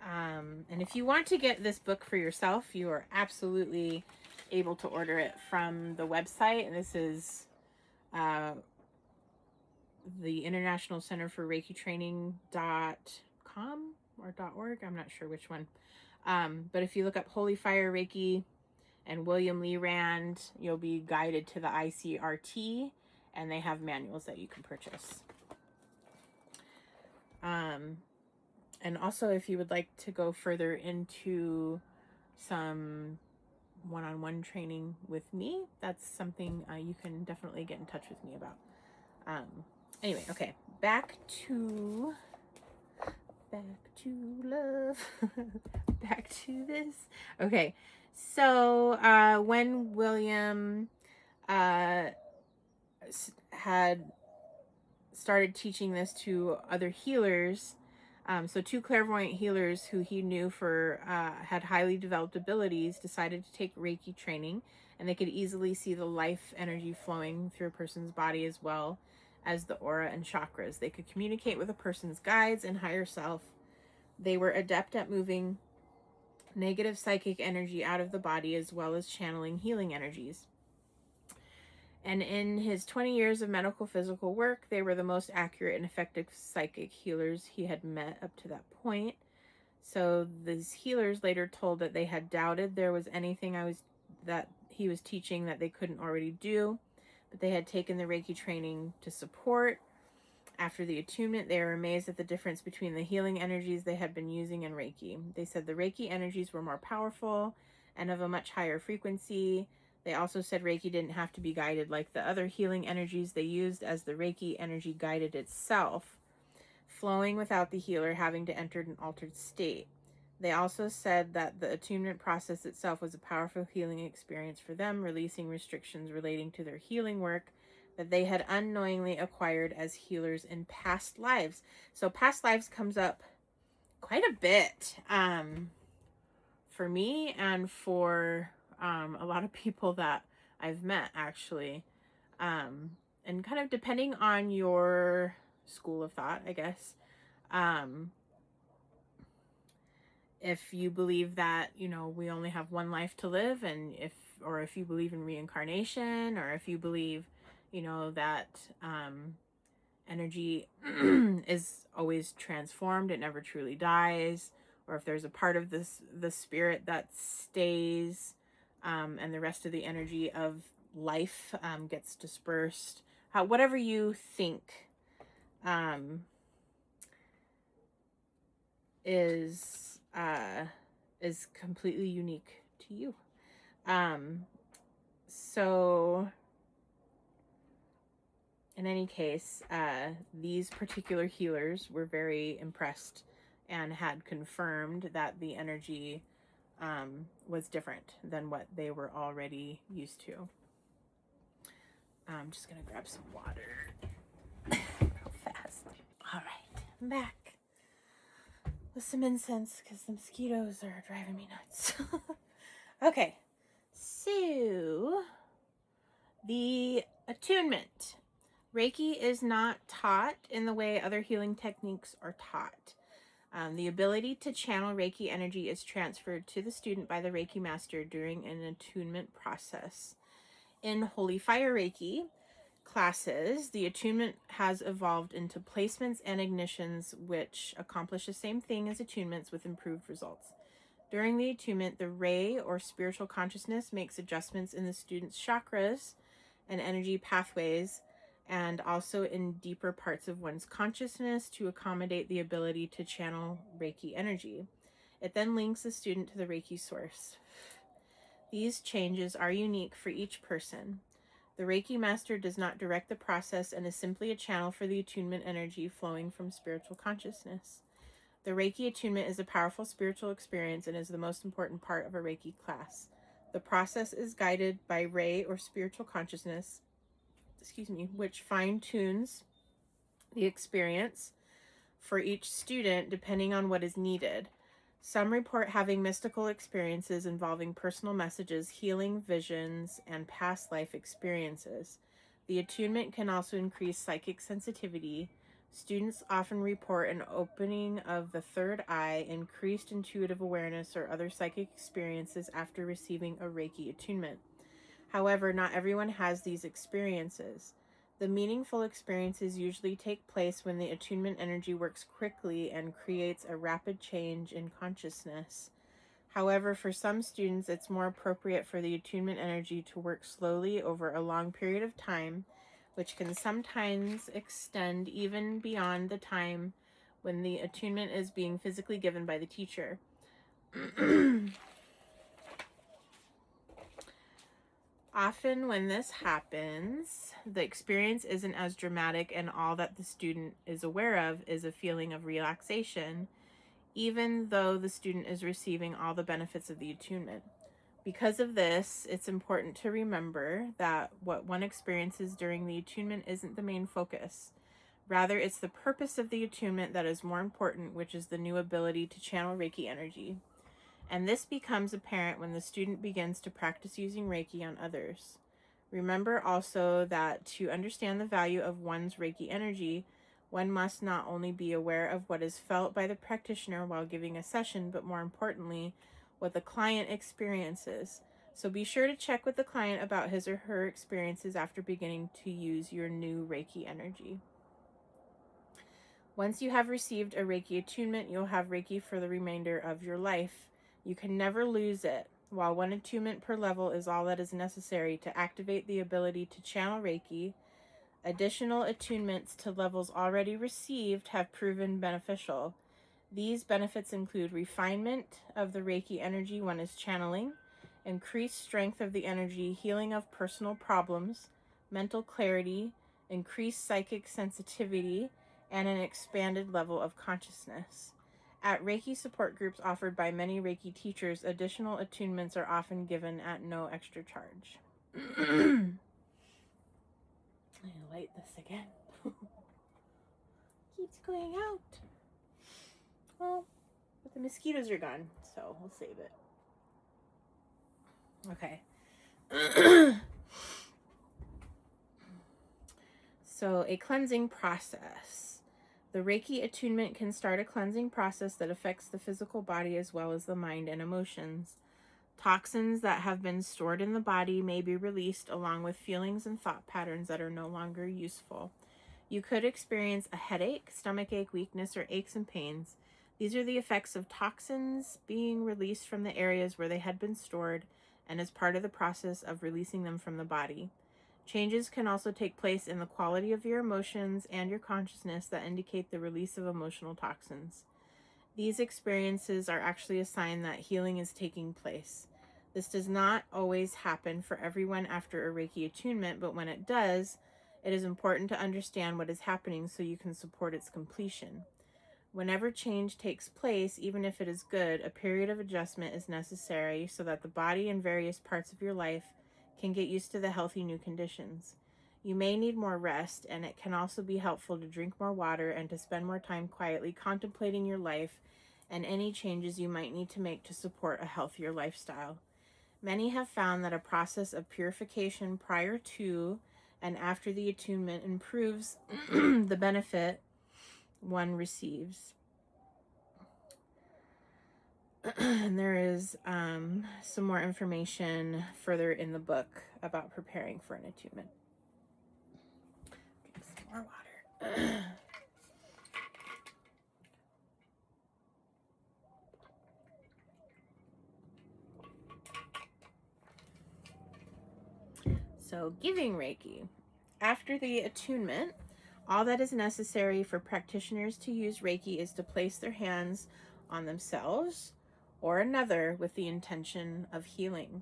[SPEAKER 1] and if you want to get this book for yourself, you are absolutely able to order it from the website. And this is the International Center for Reiki Training.com or .org. I'm not sure which one. But if you look up Holy Fire Reiki and William Lee Rand, you'll be guided to the ICRT, and they have manuals that you can purchase. And also, if you would like to go further into some one-on-one training with me, that's something you can definitely get in touch with me about. Anyway, okay, back to love. Back to this. Okay, so when William had started teaching this to other healers, so two clairvoyant healers who he knew had highly developed abilities decided to take Reiki training, and they could easily see the life energy flowing through a person's body as well as the aura and chakras. They could communicate with a person's guides and higher self. They were adept at moving negative psychic energy out of the body as well as channeling healing energies. And in his 20 years of medical physical work, they were the most accurate and effective psychic healers he had met up to that point. So these healers later told that they had doubted there was anything that he was teaching that they couldn't already do, but they had taken the Reiki training to support. After the attunement, they were amazed at the difference between the healing energies they had been using and Reiki. They said the Reiki energies were more powerful and of a much higher frequency. They also said Reiki didn't have to be guided like the other healing energies they used, as the Reiki energy guided itself, flowing without the healer having to enter an altered state. They also said that the attunement process itself was a powerful healing experience for them, releasing restrictions relating to their healing work that they had unknowingly acquired as healers in past lives. So past lives comes up quite a bit for me and for a lot of people that I've met, actually. And kind of depending on your school of thought, I guess. If you believe that, we only have one life to live, and if you believe in reincarnation, or if you believe, that energy is always transformed, it never truly dies, or if there's a part of the spirit that stays, and the rest of the energy of life gets dispersed. Whatever you think is completely unique to you. So in any case, these particular healers were very impressed and had confirmed that the energy was different than what they were already used to. I'm just gonna grab some water real fast. All right, I'm back with some incense because the mosquitoes are driving me nuts. Okay, so the attunement. Reiki is not taught in the way other healing techniques are taught. The ability to channel Reiki energy is transferred to the student by the Reiki master during an attunement process. In Holy Fire Reiki classes, the attunement has evolved into placements and ignitions, which accomplish the same thing as attunements with improved results. During the attunement, the ray or spiritual consciousness makes adjustments in the student's chakras and energy pathways, and also in deeper parts of one's consciousness to accommodate the ability to channel Reiki energy. It then links the student to the Reiki source. These changes are unique for each person. The Reiki master does not direct the process and is simply a channel for the attunement energy flowing from spiritual consciousness. The Reiki attunement is a powerful spiritual experience and is the most important part of a Reiki class. The process is guided by Ray or spiritual consciousness, which fine-tunes the experience for each student depending on what is needed. Some report having mystical experiences involving personal messages, healing visions, and past life experiences. The attunement can also increase psychic sensitivity. Students often report an opening of the third eye, increased intuitive awareness, or other psychic experiences after receiving a Reiki attunement. However, not everyone has these experiences. The meaningful experiences usually take place when the attunement energy works quickly and creates a rapid change in consciousness. However, for some students, it's more appropriate for the attunement energy to work slowly over a long period of time, which can sometimes extend even beyond the time when the attunement is being physically given by the teacher. Often when this happens, the experience isn't as dramatic, and all that the student is aware of is a feeling of relaxation, even though the student is receiving all the benefits of the attunement. Because of this, it's important to remember that what one experiences during the attunement isn't the main focus. Rather, it's the purpose of the attunement that is more important, which is the new ability to channel Reiki energy. And this becomes apparent when the student begins to practice using Reiki on others. Remember also that to understand the value of one's Reiki energy, one must not only be aware of what is felt by the practitioner while giving a session, but more importantly, what the client experiences. So be sure to check with the client about his or her experiences after beginning to use your new Reiki energy. Once you have received a Reiki attunement, you'll have Reiki for the remainder of your life. You can never lose it. While one attunement per level is all that is necessary to activate the ability to channel Reiki, additional attunements to levels already received have proven beneficial. These benefits include refinement of the Reiki energy one is channeling, increased strength of the energy, healing of personal problems, mental clarity, increased psychic sensitivity, and an expanded level of consciousness. At Reiki support groups offered by many Reiki teachers, additional attunements are often given at no extra charge. I'm gonna light this again. Keeps going out. Well, but the mosquitoes are gone, so we'll save it. Okay. So, a cleansing process. The Reiki attunement can start a cleansing process that affects the physical body as well as the mind and emotions. Toxins that have been stored in the body may be released along with feelings and thought patterns that are no longer useful. You could experience a headache, stomachache, weakness, or aches and pains. These are the effects of toxins being released from the areas where they had been stored and as part of the process of releasing them from the body. Changes can also take place in the quality of your emotions and your consciousness that indicate the release of emotional toxins. These experiences are actually a sign that healing is taking place. This does not always happen for everyone after a Reiki attunement, but when it does, it is important to understand what is happening so you can support its completion. Whenever change takes place, even if it is good, a period of adjustment is necessary so that the body and various parts of your life can get used to the healthy new conditions. You may need more rest, and it can also be helpful to drink more water and to spend more time quietly contemplating your life and any changes you might need to make to support a healthier lifestyle. Many have found that a process of purification prior to and after the attunement improves the benefit one receives. And there is some more information further in the book about preparing for an attunement. Drink some more water. So, giving Reiki. After the attunement, all that is necessary for practitioners to use Reiki is to place their hands on themselves or another with the intention of healing.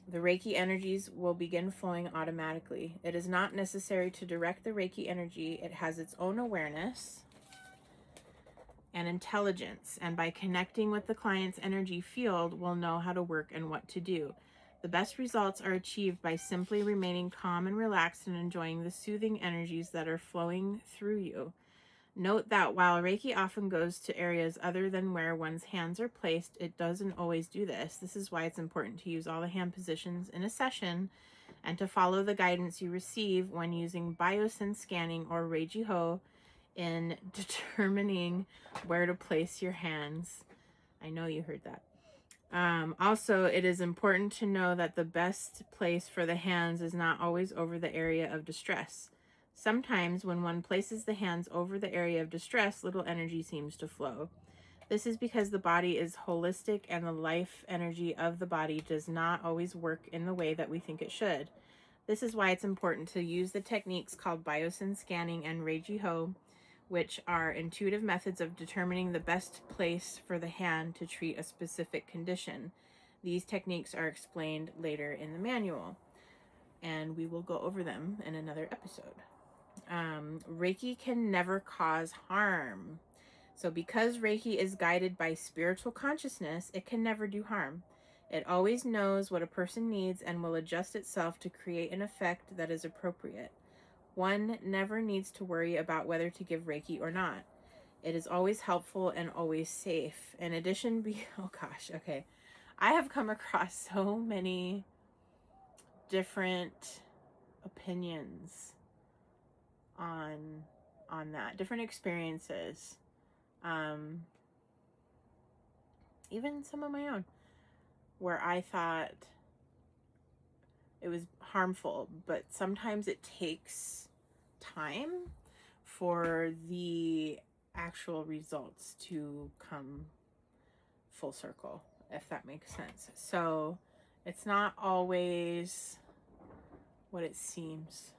[SPEAKER 1] The Reiki energies will begin flowing automatically. It is not necessary to direct the Reiki energy. It has its own awareness and intelligence, and by connecting with the client's energy field, will know how to work and what to do. The best results are achieved by simply remaining calm and relaxed and enjoying the soothing energies that are flowing through you. Note that while Reiki often goes to areas other than where one's hands are placed, it doesn't always do this. This is why it's important to use all the hand positions in a session and to follow the guidance you receive when using biosense scanning or Reiki Ho in determining where to place your hands. I know you heard that. Also, it is important to know that the best place for the hands is not always over the area of distress. Sometimes when one places the hands over the area of distress, little energy seems to flow. This is because the body is holistic and the life energy of the body does not always work in the way that we think it should. This is why it's important to use the techniques called biosense scanning and Reiki Ho, which are intuitive methods of determining the best place for the hand to treat a specific condition. These techniques are explained later in the manual, and we will go over them in another episode. Reiki can never cause harm. So because Reiki is guided by spiritual consciousness, it can never do harm. It always knows what a person needs and will adjust itself to create an effect that is appropriate. One never needs to worry about whether to give Reiki or not. It is always helpful and always safe. In addition, I have come across so many different opinions on that, different experiences, even some of my own, where I thought it was harmful, but sometimes it takes time for the actual results to come full circle, if that makes sense. So it's not always what it seems,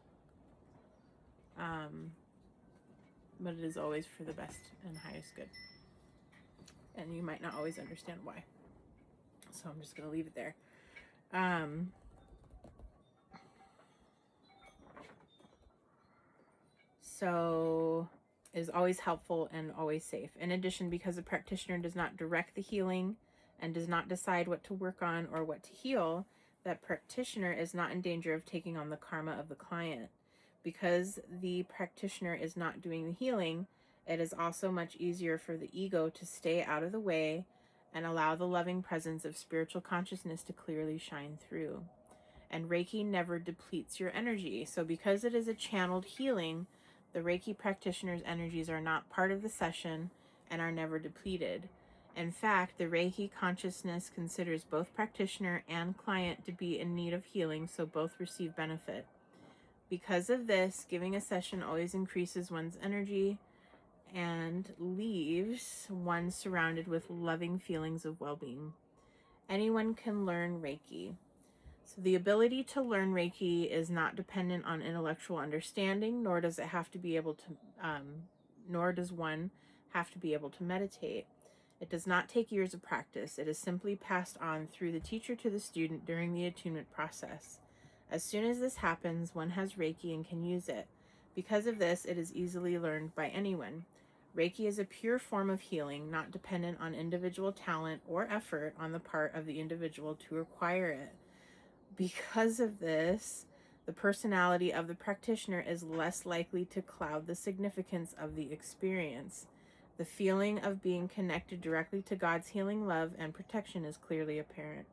[SPEAKER 1] but it is always for the best and highest good. And you might not always understand why. So I'm just going to leave it there. So it is always helpful and always safe. In addition, because a practitioner does not direct the healing and does not decide what to work on or what to heal, that practitioner is not in danger of taking on the karma of the client. Because the practitioner is not doing the healing, it is also much easier for the ego to stay out of the way and allow the loving presence of spiritual consciousness to clearly shine through. And Reiki never depletes your energy. So because it is a channeled healing, the Reiki practitioner's energies are not part of the session and are never depleted. In fact, the Reiki consciousness considers both practitioner and client to be in need of healing, so both receive benefit. Because of this, giving a session always increases one's energy and leaves one surrounded with loving feelings of well-being. Anyone can learn Reiki. So the ability to learn Reiki is not dependent on intellectual understanding, nor does one have to be able to meditate. It does not take years of practice. It is simply passed on through the teacher to the student during the attunement process. As soon as this happens, one has Reiki and can use it. Because of this, it is easily learned by anyone. Reiki is a pure form of healing, not dependent on individual talent or effort on the part of the individual to acquire it. Because of this, the personality of the practitioner is less likely to cloud the significance of the experience. The feeling of being connected directly to God's healing love and protection is clearly apparent.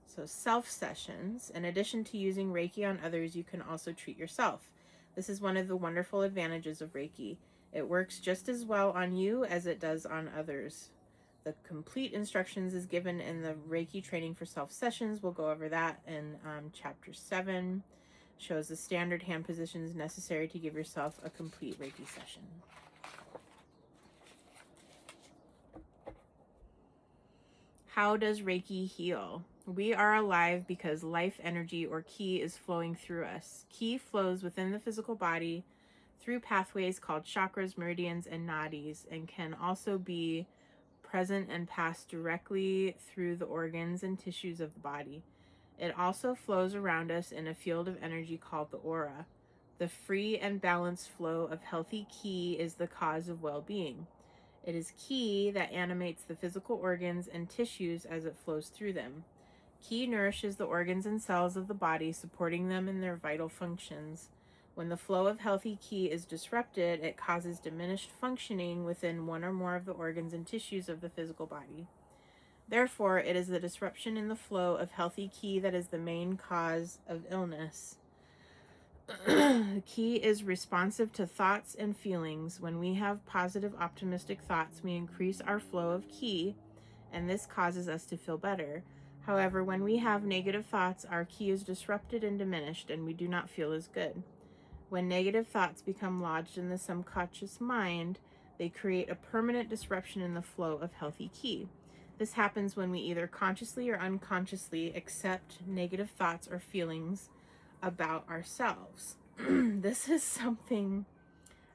[SPEAKER 1] So self-sessions. In addition to using Reiki on others, you can also treat yourself. This is one of the wonderful advantages of Reiki. It works just as well on you as it does on others. The complete instructions is given in the Reiki training for self-sessions. We'll go over that in chapter 7. Shows the standard hand positions necessary to give yourself a complete Reiki session. How does Reiki heal? We are alive because life energy or ki is flowing through us. Ki flows within the physical body through pathways called chakras, meridians, and nadis, and can also be present and pass directly through the organs and tissues of the body. It also flows around us in a field of energy called the aura. The free and balanced flow of healthy ki is the cause of well-being. It is ki that animates the physical organs and tissues as it flows through them. Ki nourishes the organs and cells of the body, supporting them in their vital functions. When the flow of healthy ki is disrupted, it causes diminished functioning within one or more of the organs and tissues of the physical body. Therefore, it is the disruption in the flow of healthy ki that is the main cause of illness. Ki is responsive to thoughts and feelings. When we have positive, optimistic thoughts, we increase our flow of ki, and this causes us to feel better. However, when we have negative thoughts, our ki is disrupted and diminished, and we do not feel as good. When negative thoughts become lodged in the subconscious mind, they create a permanent disruption in the flow of healthy ki. This happens when we either consciously or unconsciously accept negative thoughts or feelings about ourselves. This is something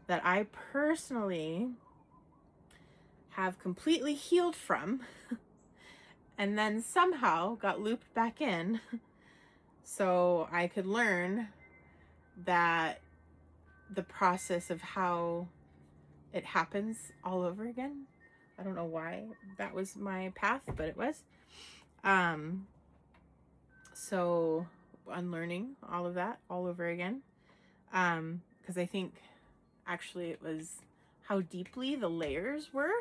[SPEAKER 1] that I personally have completely healed from and then somehow got looped back in so I could learn that the process of how it happens all over again. I don't know why that was my path, but it was. So unlearning all of that all over again. Because I think actually it was how deep the layers were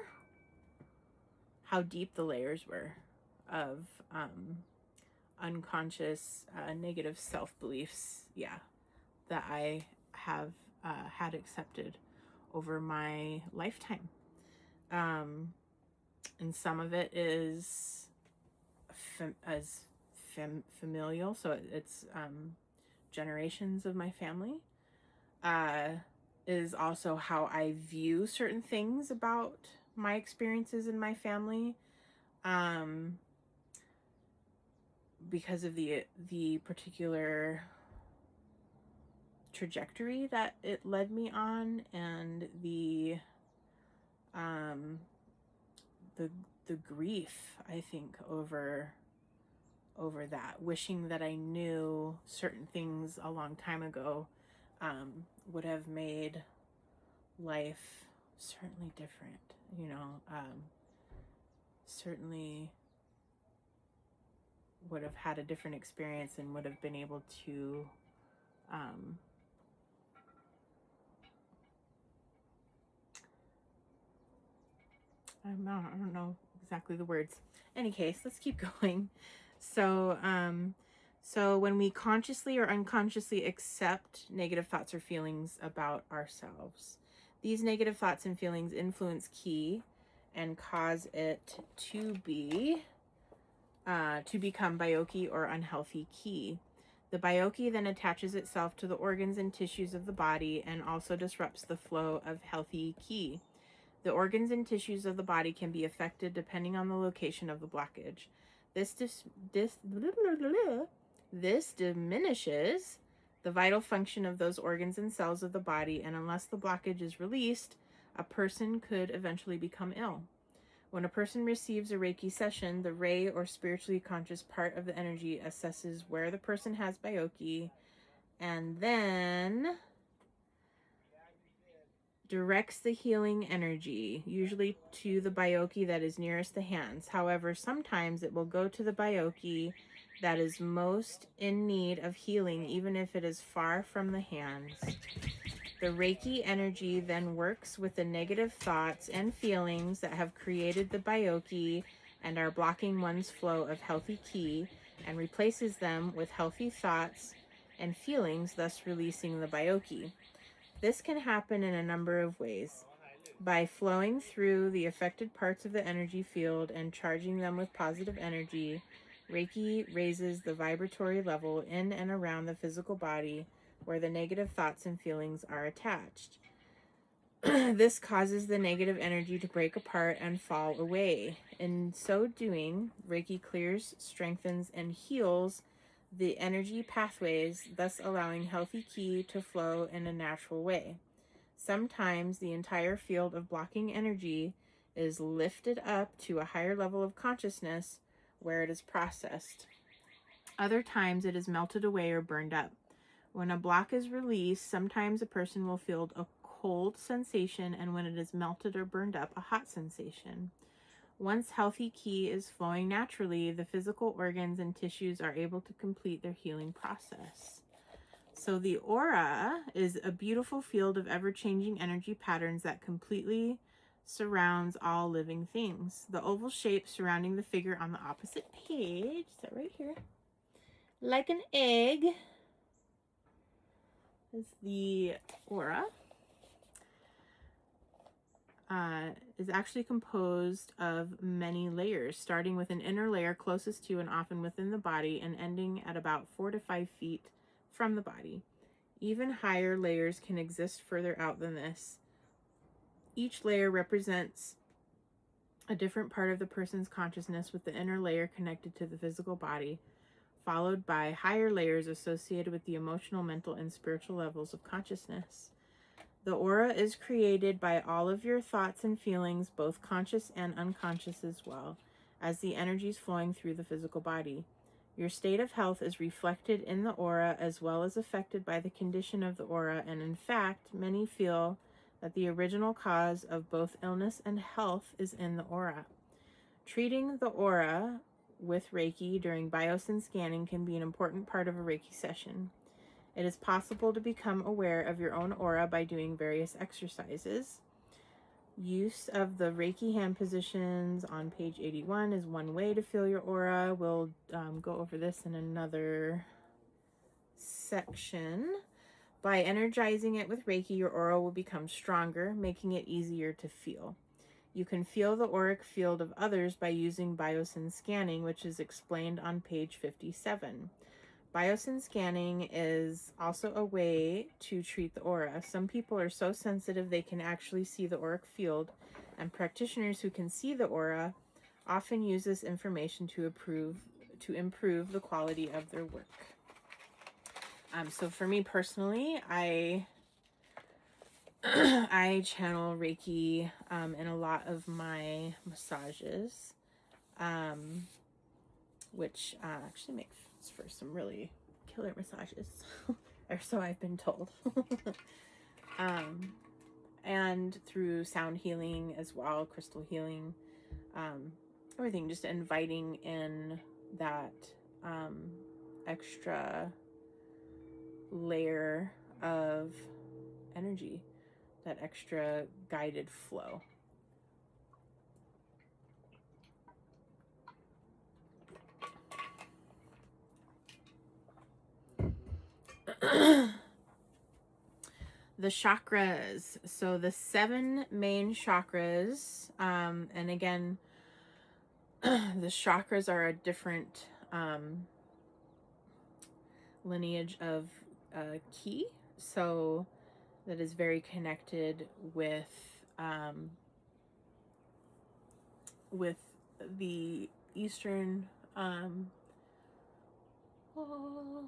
[SPEAKER 1] of unconscious negative self-beliefs, that I have had accepted over my lifetime. And some of it is familial, so it's generations of my family. Is also how I view certain things about my experiences in my family, because of the particular trajectory that it led me on, and the grief, I think, over that, wishing that I knew certain things a long time ago, would have made life certainly different, certainly would have had a different experience and would have been able to I don't know exactly the words. Any case, let's keep going. So when we consciously or unconsciously accept negative thoughts or feelings about ourselves, these negative thoughts and feelings influence ki and cause it to become byoki or unhealthy ki. The bioki then attaches itself to the organs and tissues of the body and also disrupts the flow of healthy ki. The organs and tissues of the body can be affected depending on the location of the blockage. This diminishes the vital function of those organs and cells of the body, and unless the blockage is released, a person could eventually become ill. When a person receives a Reiki session, the Rei, or spiritually conscious part of the energy, assesses where the person has bioki and then directs the healing energy, usually to the bioki that is nearest the hands. However, sometimes it will go to the bioki that is most in need of healing, even if it is far from the hands. The Reiki energy then works with the negative thoughts and feelings that have created the bioki and are blocking one's flow of healthy ki, and replaces them with healthy thoughts and feelings, thus releasing the bioki. This can happen in a number of ways. By flowing through the affected parts of the energy field and charging them with positive energy, Reiki raises the vibratory level in and around the physical body where the negative thoughts and feelings are attached. This causes the negative energy to break apart and fall away. In so doing, Reiki clears, strengthens, and heals the energy pathways, thus allowing healthy ki to flow in a natural way. Sometimes the entire field of blocking energy is lifted up to a higher level of consciousness where it is processed. Other times it is melted away or burned up. When a block is released, sometimes a person will feel a cold sensation, and when it is melted or burned up, a hot sensation. Once healthy ki is flowing naturally, the physical organs and tissues are able to complete their healing process. So the aura is a beautiful field of ever-changing energy patterns that completely surrounds all living things. The oval shape surrounding the figure on the opposite page, is that right here? Like an egg, is the aura. Is actually composed of many layers, starting with an inner layer closest to and often within the body and ending at about 4 to 5 feet from the body. Even higher layers can exist further out than this. Each layer represents a different part of the person's consciousness, with the inner layer connected to the physical body, followed by higher layers associated with the emotional, mental, and spiritual levels of consciousness. The aura is created by all of your thoughts and feelings, both conscious and unconscious, as well as the energies flowing through the physical body. Your state of health is reflected in the aura as well as affected by the condition of the aura, and in fact, many feel that the original cause of both illness and health is in the aura. Treating the aura with Reiki during biosyn scanning can be an important part of a Reiki session. It is possible to become aware of your own aura by doing various exercises. Use of the Reiki hand positions on page 81 is one way to feel your aura. We'll go over this in another section. By energizing it with Reiki, your aura will become stronger, making it easier to feel. You can feel the auric field of others by using biosyn scanning, which is explained on page 57. Biosyn scanning is also a way to treat the aura. Some people are so sensitive they can actually see the auric field, and practitioners who can see the aura often use this information to improve the quality of their work. So for me personally, I channel Reiki in a lot of my massages, which actually makes for some really killer massages, or so I've been told. And through sound healing as well, crystal healing, everything, just inviting in that extra layer of energy, that extra guided flow. The chakras. So the 7 main chakras, and again, the chakras are a different lineage of ki, so that is very connected with the Eastern oh,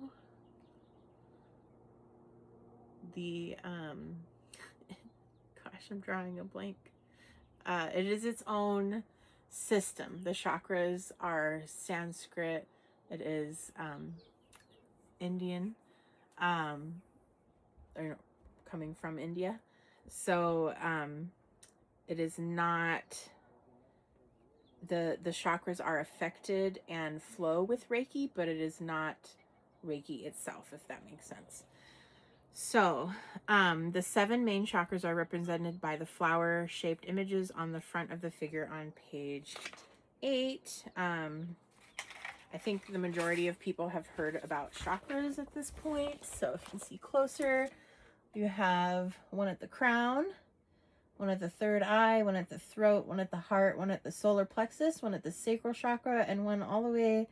[SPEAKER 1] the gosh, I'm drawing a blank. It is its own system. The chakras are Sanskrit. It is Indian, or coming from India. So it is not, the chakras are affected and flow with Reiki, but it is not Reiki itself, if that makes sense. So the 7 main chakras are represented by the flower-shaped images on the front of the figure on page 8. I think the majority of people have heard about chakras at this point. So if you can see closer, you have one at the crown, one at the third eye, one at the throat, one at the heart, one at the solar plexus, one at the sacral chakra, and one all the way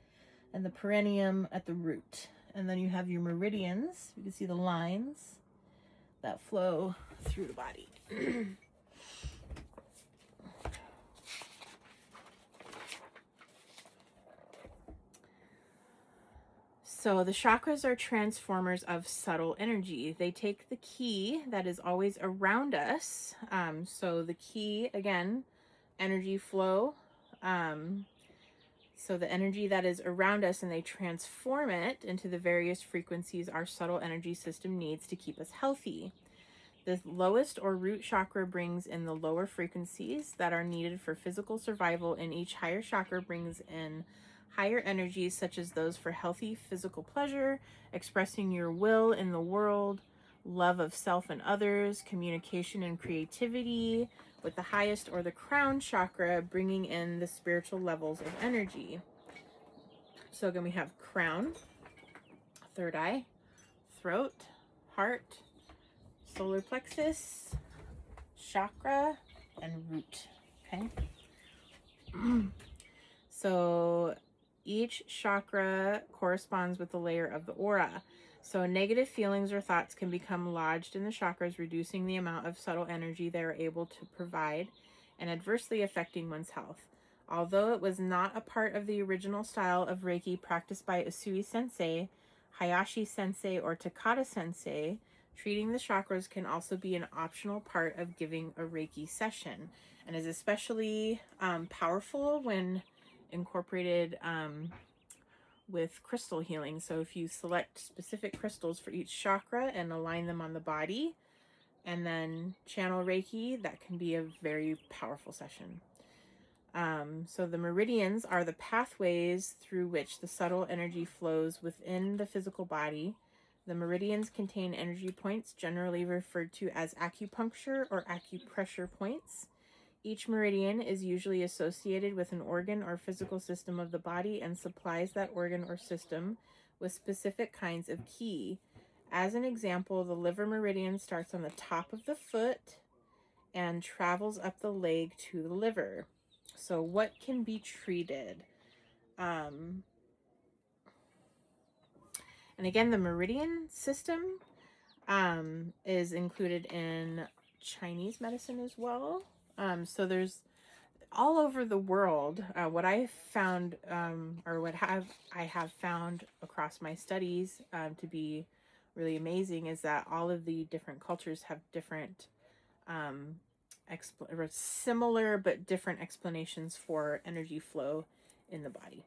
[SPEAKER 1] in the perineum at the root. And then you have your meridians. You can see the lines that flow through the body. So the chakras are transformers of subtle energy. They take the ki that is always around us. So the ki, again, energy flow. So the energy that is around us, and they transform it into the various frequencies our subtle energy system needs to keep us healthy. The lowest or root chakra brings in the lower frequencies that are needed for physical survival, and each higher chakra brings in higher energies such as those for healthy physical pleasure, expressing your will in the world, love of self and others, communication and creativity, with the highest or the crown chakra bringing in the spiritual levels of energy. So again, we have crown, third eye, throat, heart, solar plexus, chakra, and root. Okay. So each chakra corresponds with the layer of the aura. So negative feelings or thoughts can become lodged in the chakras, reducing the amount of subtle energy they are able to provide and adversely affecting one's health. Although it was not a part of the original style of Reiki practiced by Usui Sensei, Hayashi Sensei, or Takata Sensei, treating the chakras can also be an optional part of giving a Reiki session, and is especially powerful when incorporated with crystal healing. So if you select specific crystals for each chakra and align them on the body and then channel Reiki, that can be a very powerful session. So the meridians are the pathways through which the subtle energy flows within the physical body. The meridians contain energy points, generally referred to as acupuncture or acupressure points. Each meridian is usually associated with an organ or physical system of the body and supplies that organ or system with specific kinds of ki. As an example, the liver meridian starts on the top of the foot and travels up the leg to the liver. So what can be treated? And again, the meridian system is included in Chinese medicine as well. So there's all over the world. What I found, or I have found across my studies to be really amazing, is that all of the different cultures have different, similar but different explanations for energy flow in the body.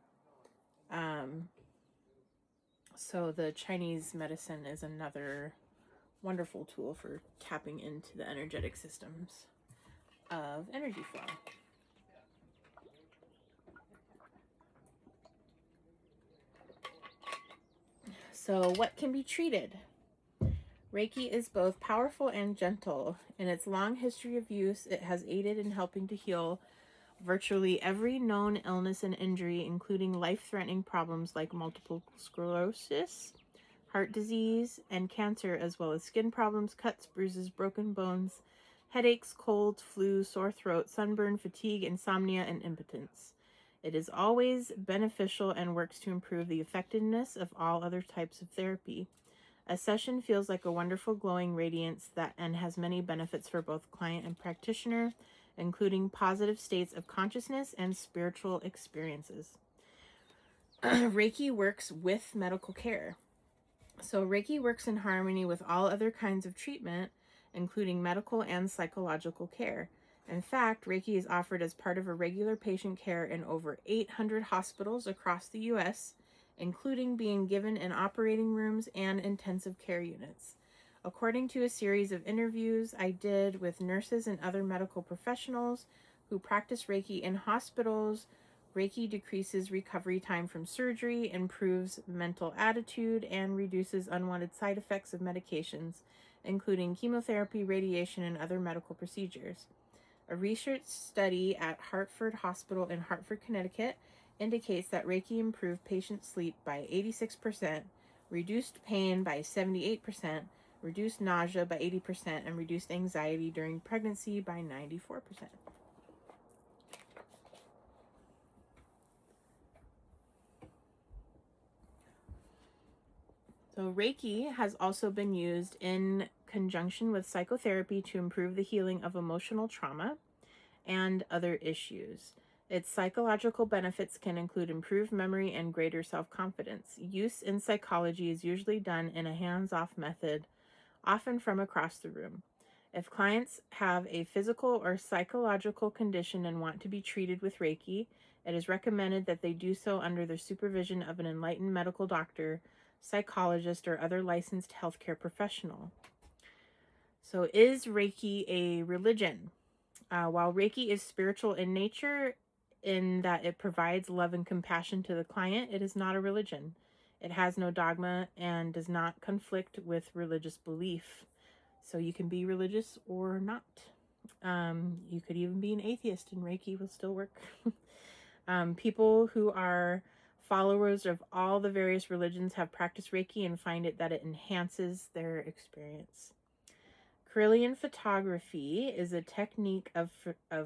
[SPEAKER 1] So the Chinese medicine is another wonderful tool for tapping into the energetic systems of energy flow. So what can be treated? Reiki is both powerful and gentle. In its long history of use, it has aided in helping to heal virtually every known illness and injury, including life-threatening problems like multiple sclerosis, heart disease, and cancer, as well as skin problems, cuts, bruises, broken bones, headaches, colds, flu, sore throat, sunburn, fatigue, insomnia, and impotence. It is always beneficial and works to improve the effectiveness of all other types of therapy. A session feels like a wonderful glowing radiance and has many benefits for both client and practitioner, including positive states of consciousness and spiritual experiences. Reiki works with medical care. So Reiki works in harmony with all other kinds of treatment, including medical and psychological care. In fact, Reiki is offered as part of a regular patient care in over 800 hospitals across the U.S., including being given in operating rooms and intensive care units. According to a series of interviews I did with nurses and other medical professionals who practice Reiki in hospitals, Reiki decreases recovery time from surgery, improves mental attitude, and reduces unwanted side effects of medications, including chemotherapy, radiation, and other medical procedures. A research study at Hartford Hospital in Hartford, Connecticut, indicates that Reiki improved patient sleep by 86%, reduced pain by 78%, reduced nausea by 80%, and reduced anxiety during pregnancy by 94%. So Reiki has also been used in conjunction with psychotherapy to improve the healing of emotional trauma and other issues. Its psychological benefits can include improved memory and greater self-confidence. Use in psychology is usually done in a hands-off method, often from across the room. If clients have a physical or psychological condition and want to be treated with Reiki, it is recommended that they do so under the supervision of an enlightened medical doctor, psychologist, or other licensed healthcare professional. So, is Reiki a religion? While Reiki is spiritual in nature, in that it provides love and compassion to the client, it is not a religion. It has no dogma and does not conflict with religious belief. So you can be religious or not. You could even be an atheist and Reiki will still work. People who are followers of all the various religions have practiced Reiki and find that it enhances their experience. Kirlian photography is a technique of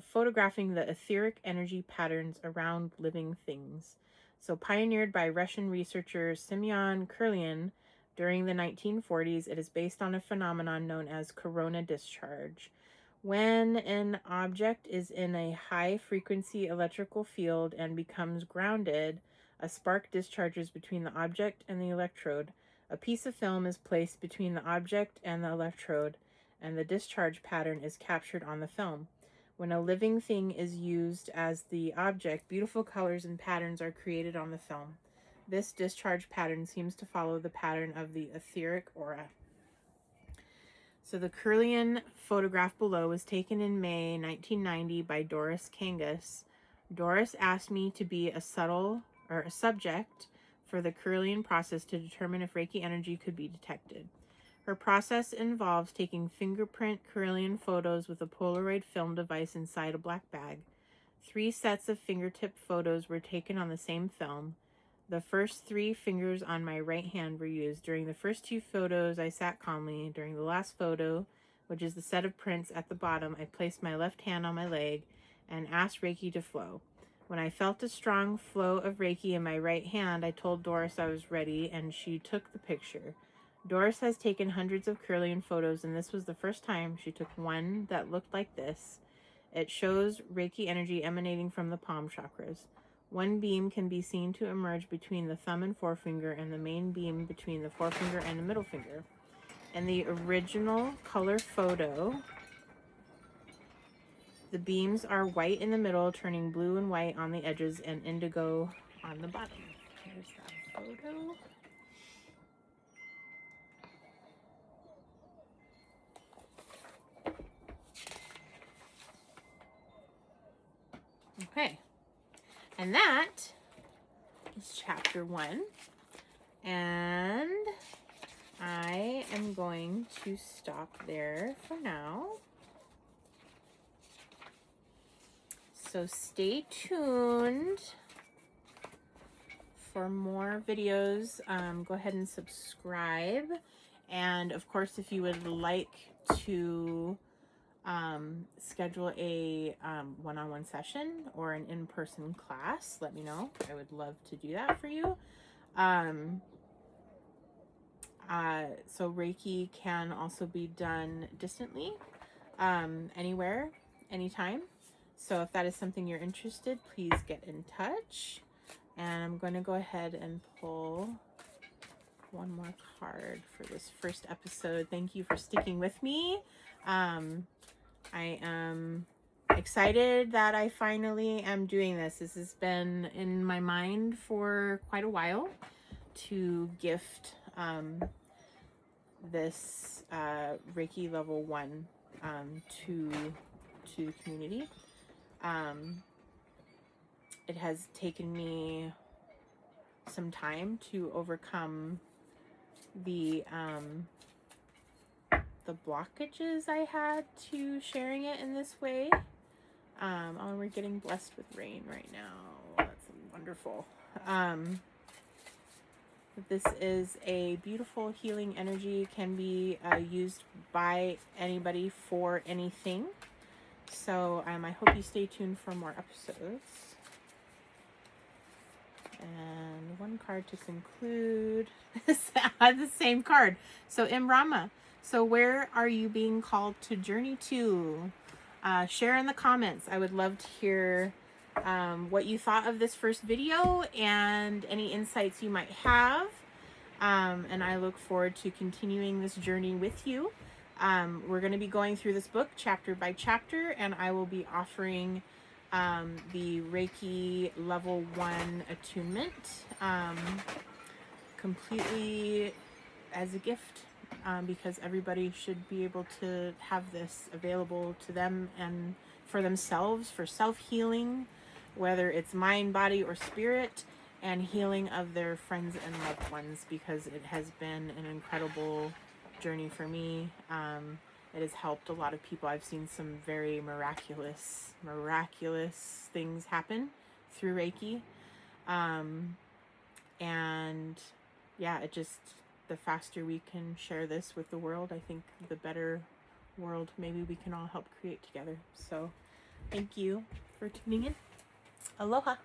[SPEAKER 1] photographing the etheric energy patterns around living things. So pioneered by Russian researcher Semyon Kirlian during the 1940s, it is based on a phenomenon known as corona discharge. When an object is in a high-frequency electrical field and becomes grounded, a spark discharges between the object and the electrode. A piece of film is placed between the object and the electrode, and the discharge pattern is captured on the film. When a living thing is used as the object, beautiful colors and patterns are created on the film. This discharge pattern seems to follow the pattern of the etheric aura. So the Kirlian photograph below was taken in May 1990 by Doris Kangas. Doris asked me to be a subject for the Kirlian process to determine if Reiki energy could be detected. Her process involves taking fingerprint Kirlian photos with a Polaroid film device inside a black bag. 3 sets of fingertip photos were taken on the same film. The first 3 fingers on my right hand were used. During the first 2 photos, I sat calmly. During the last photo, which is the set of prints at the bottom, I placed my left hand on my leg and asked Reiki to flow. When I felt a strong flow of Reiki in my right hand, I told Doris I was ready, and she took the picture. Doris has taken hundreds of Kirlian photos, and this was the first time she took one that looked like this. It shows Reiki energy emanating from the palm chakras. One beam can be seen to emerge between the thumb and forefinger, and the main beam between the forefinger and the middle finger. In the original color photo, the beams are white in the middle, turning blue and white on the edges, and indigo on the bottom. Here's that photo. Okay, and that is chapter 1, and I am going to stop there for now. So stay tuned for more videos. Go ahead and subscribe, and of course, if you would like to schedule a one-on-one session or an in-person class, let me know. I would love to do that for you. So Reiki can also be done distantly, anywhere, anytime. So if that is something you're interested, please get in touch. And I'm going to go ahead and pull one more card for this first episode. Thank you for sticking with me. I am excited that I finally am doing this. This has been in my mind for quite a while to gift this Reiki level 1 to the community. It has taken me some time to overcome the blockages I had to sharing it in this way. Oh, we're getting blessed with rain right now. That's wonderful. This is a beautiful healing energy, can be used by anybody for anything. So I hope you stay tuned for more episodes. And one card to conclude. The same card. So Imrama, so where are you being called to journey to? Share in the comments. I would love to hear what you thought of this first video and any insights you might have. And I look forward to continuing this journey with you. We're going to be going through this book chapter by chapter, and I will be offering the Reiki level 1 attunement completely as a gift, because everybody should be able to have this available to them and for themselves, for self-healing, whether it's mind, body, or spirit, and healing of their friends and loved ones, because it has been an incredible journey for me. It has helped a lot of people. I've seen some very miraculous things happen through Reiki. And yeah, the faster we can share this with the world, I think the better world maybe we can all help create together. So thank you for tuning in. Aloha.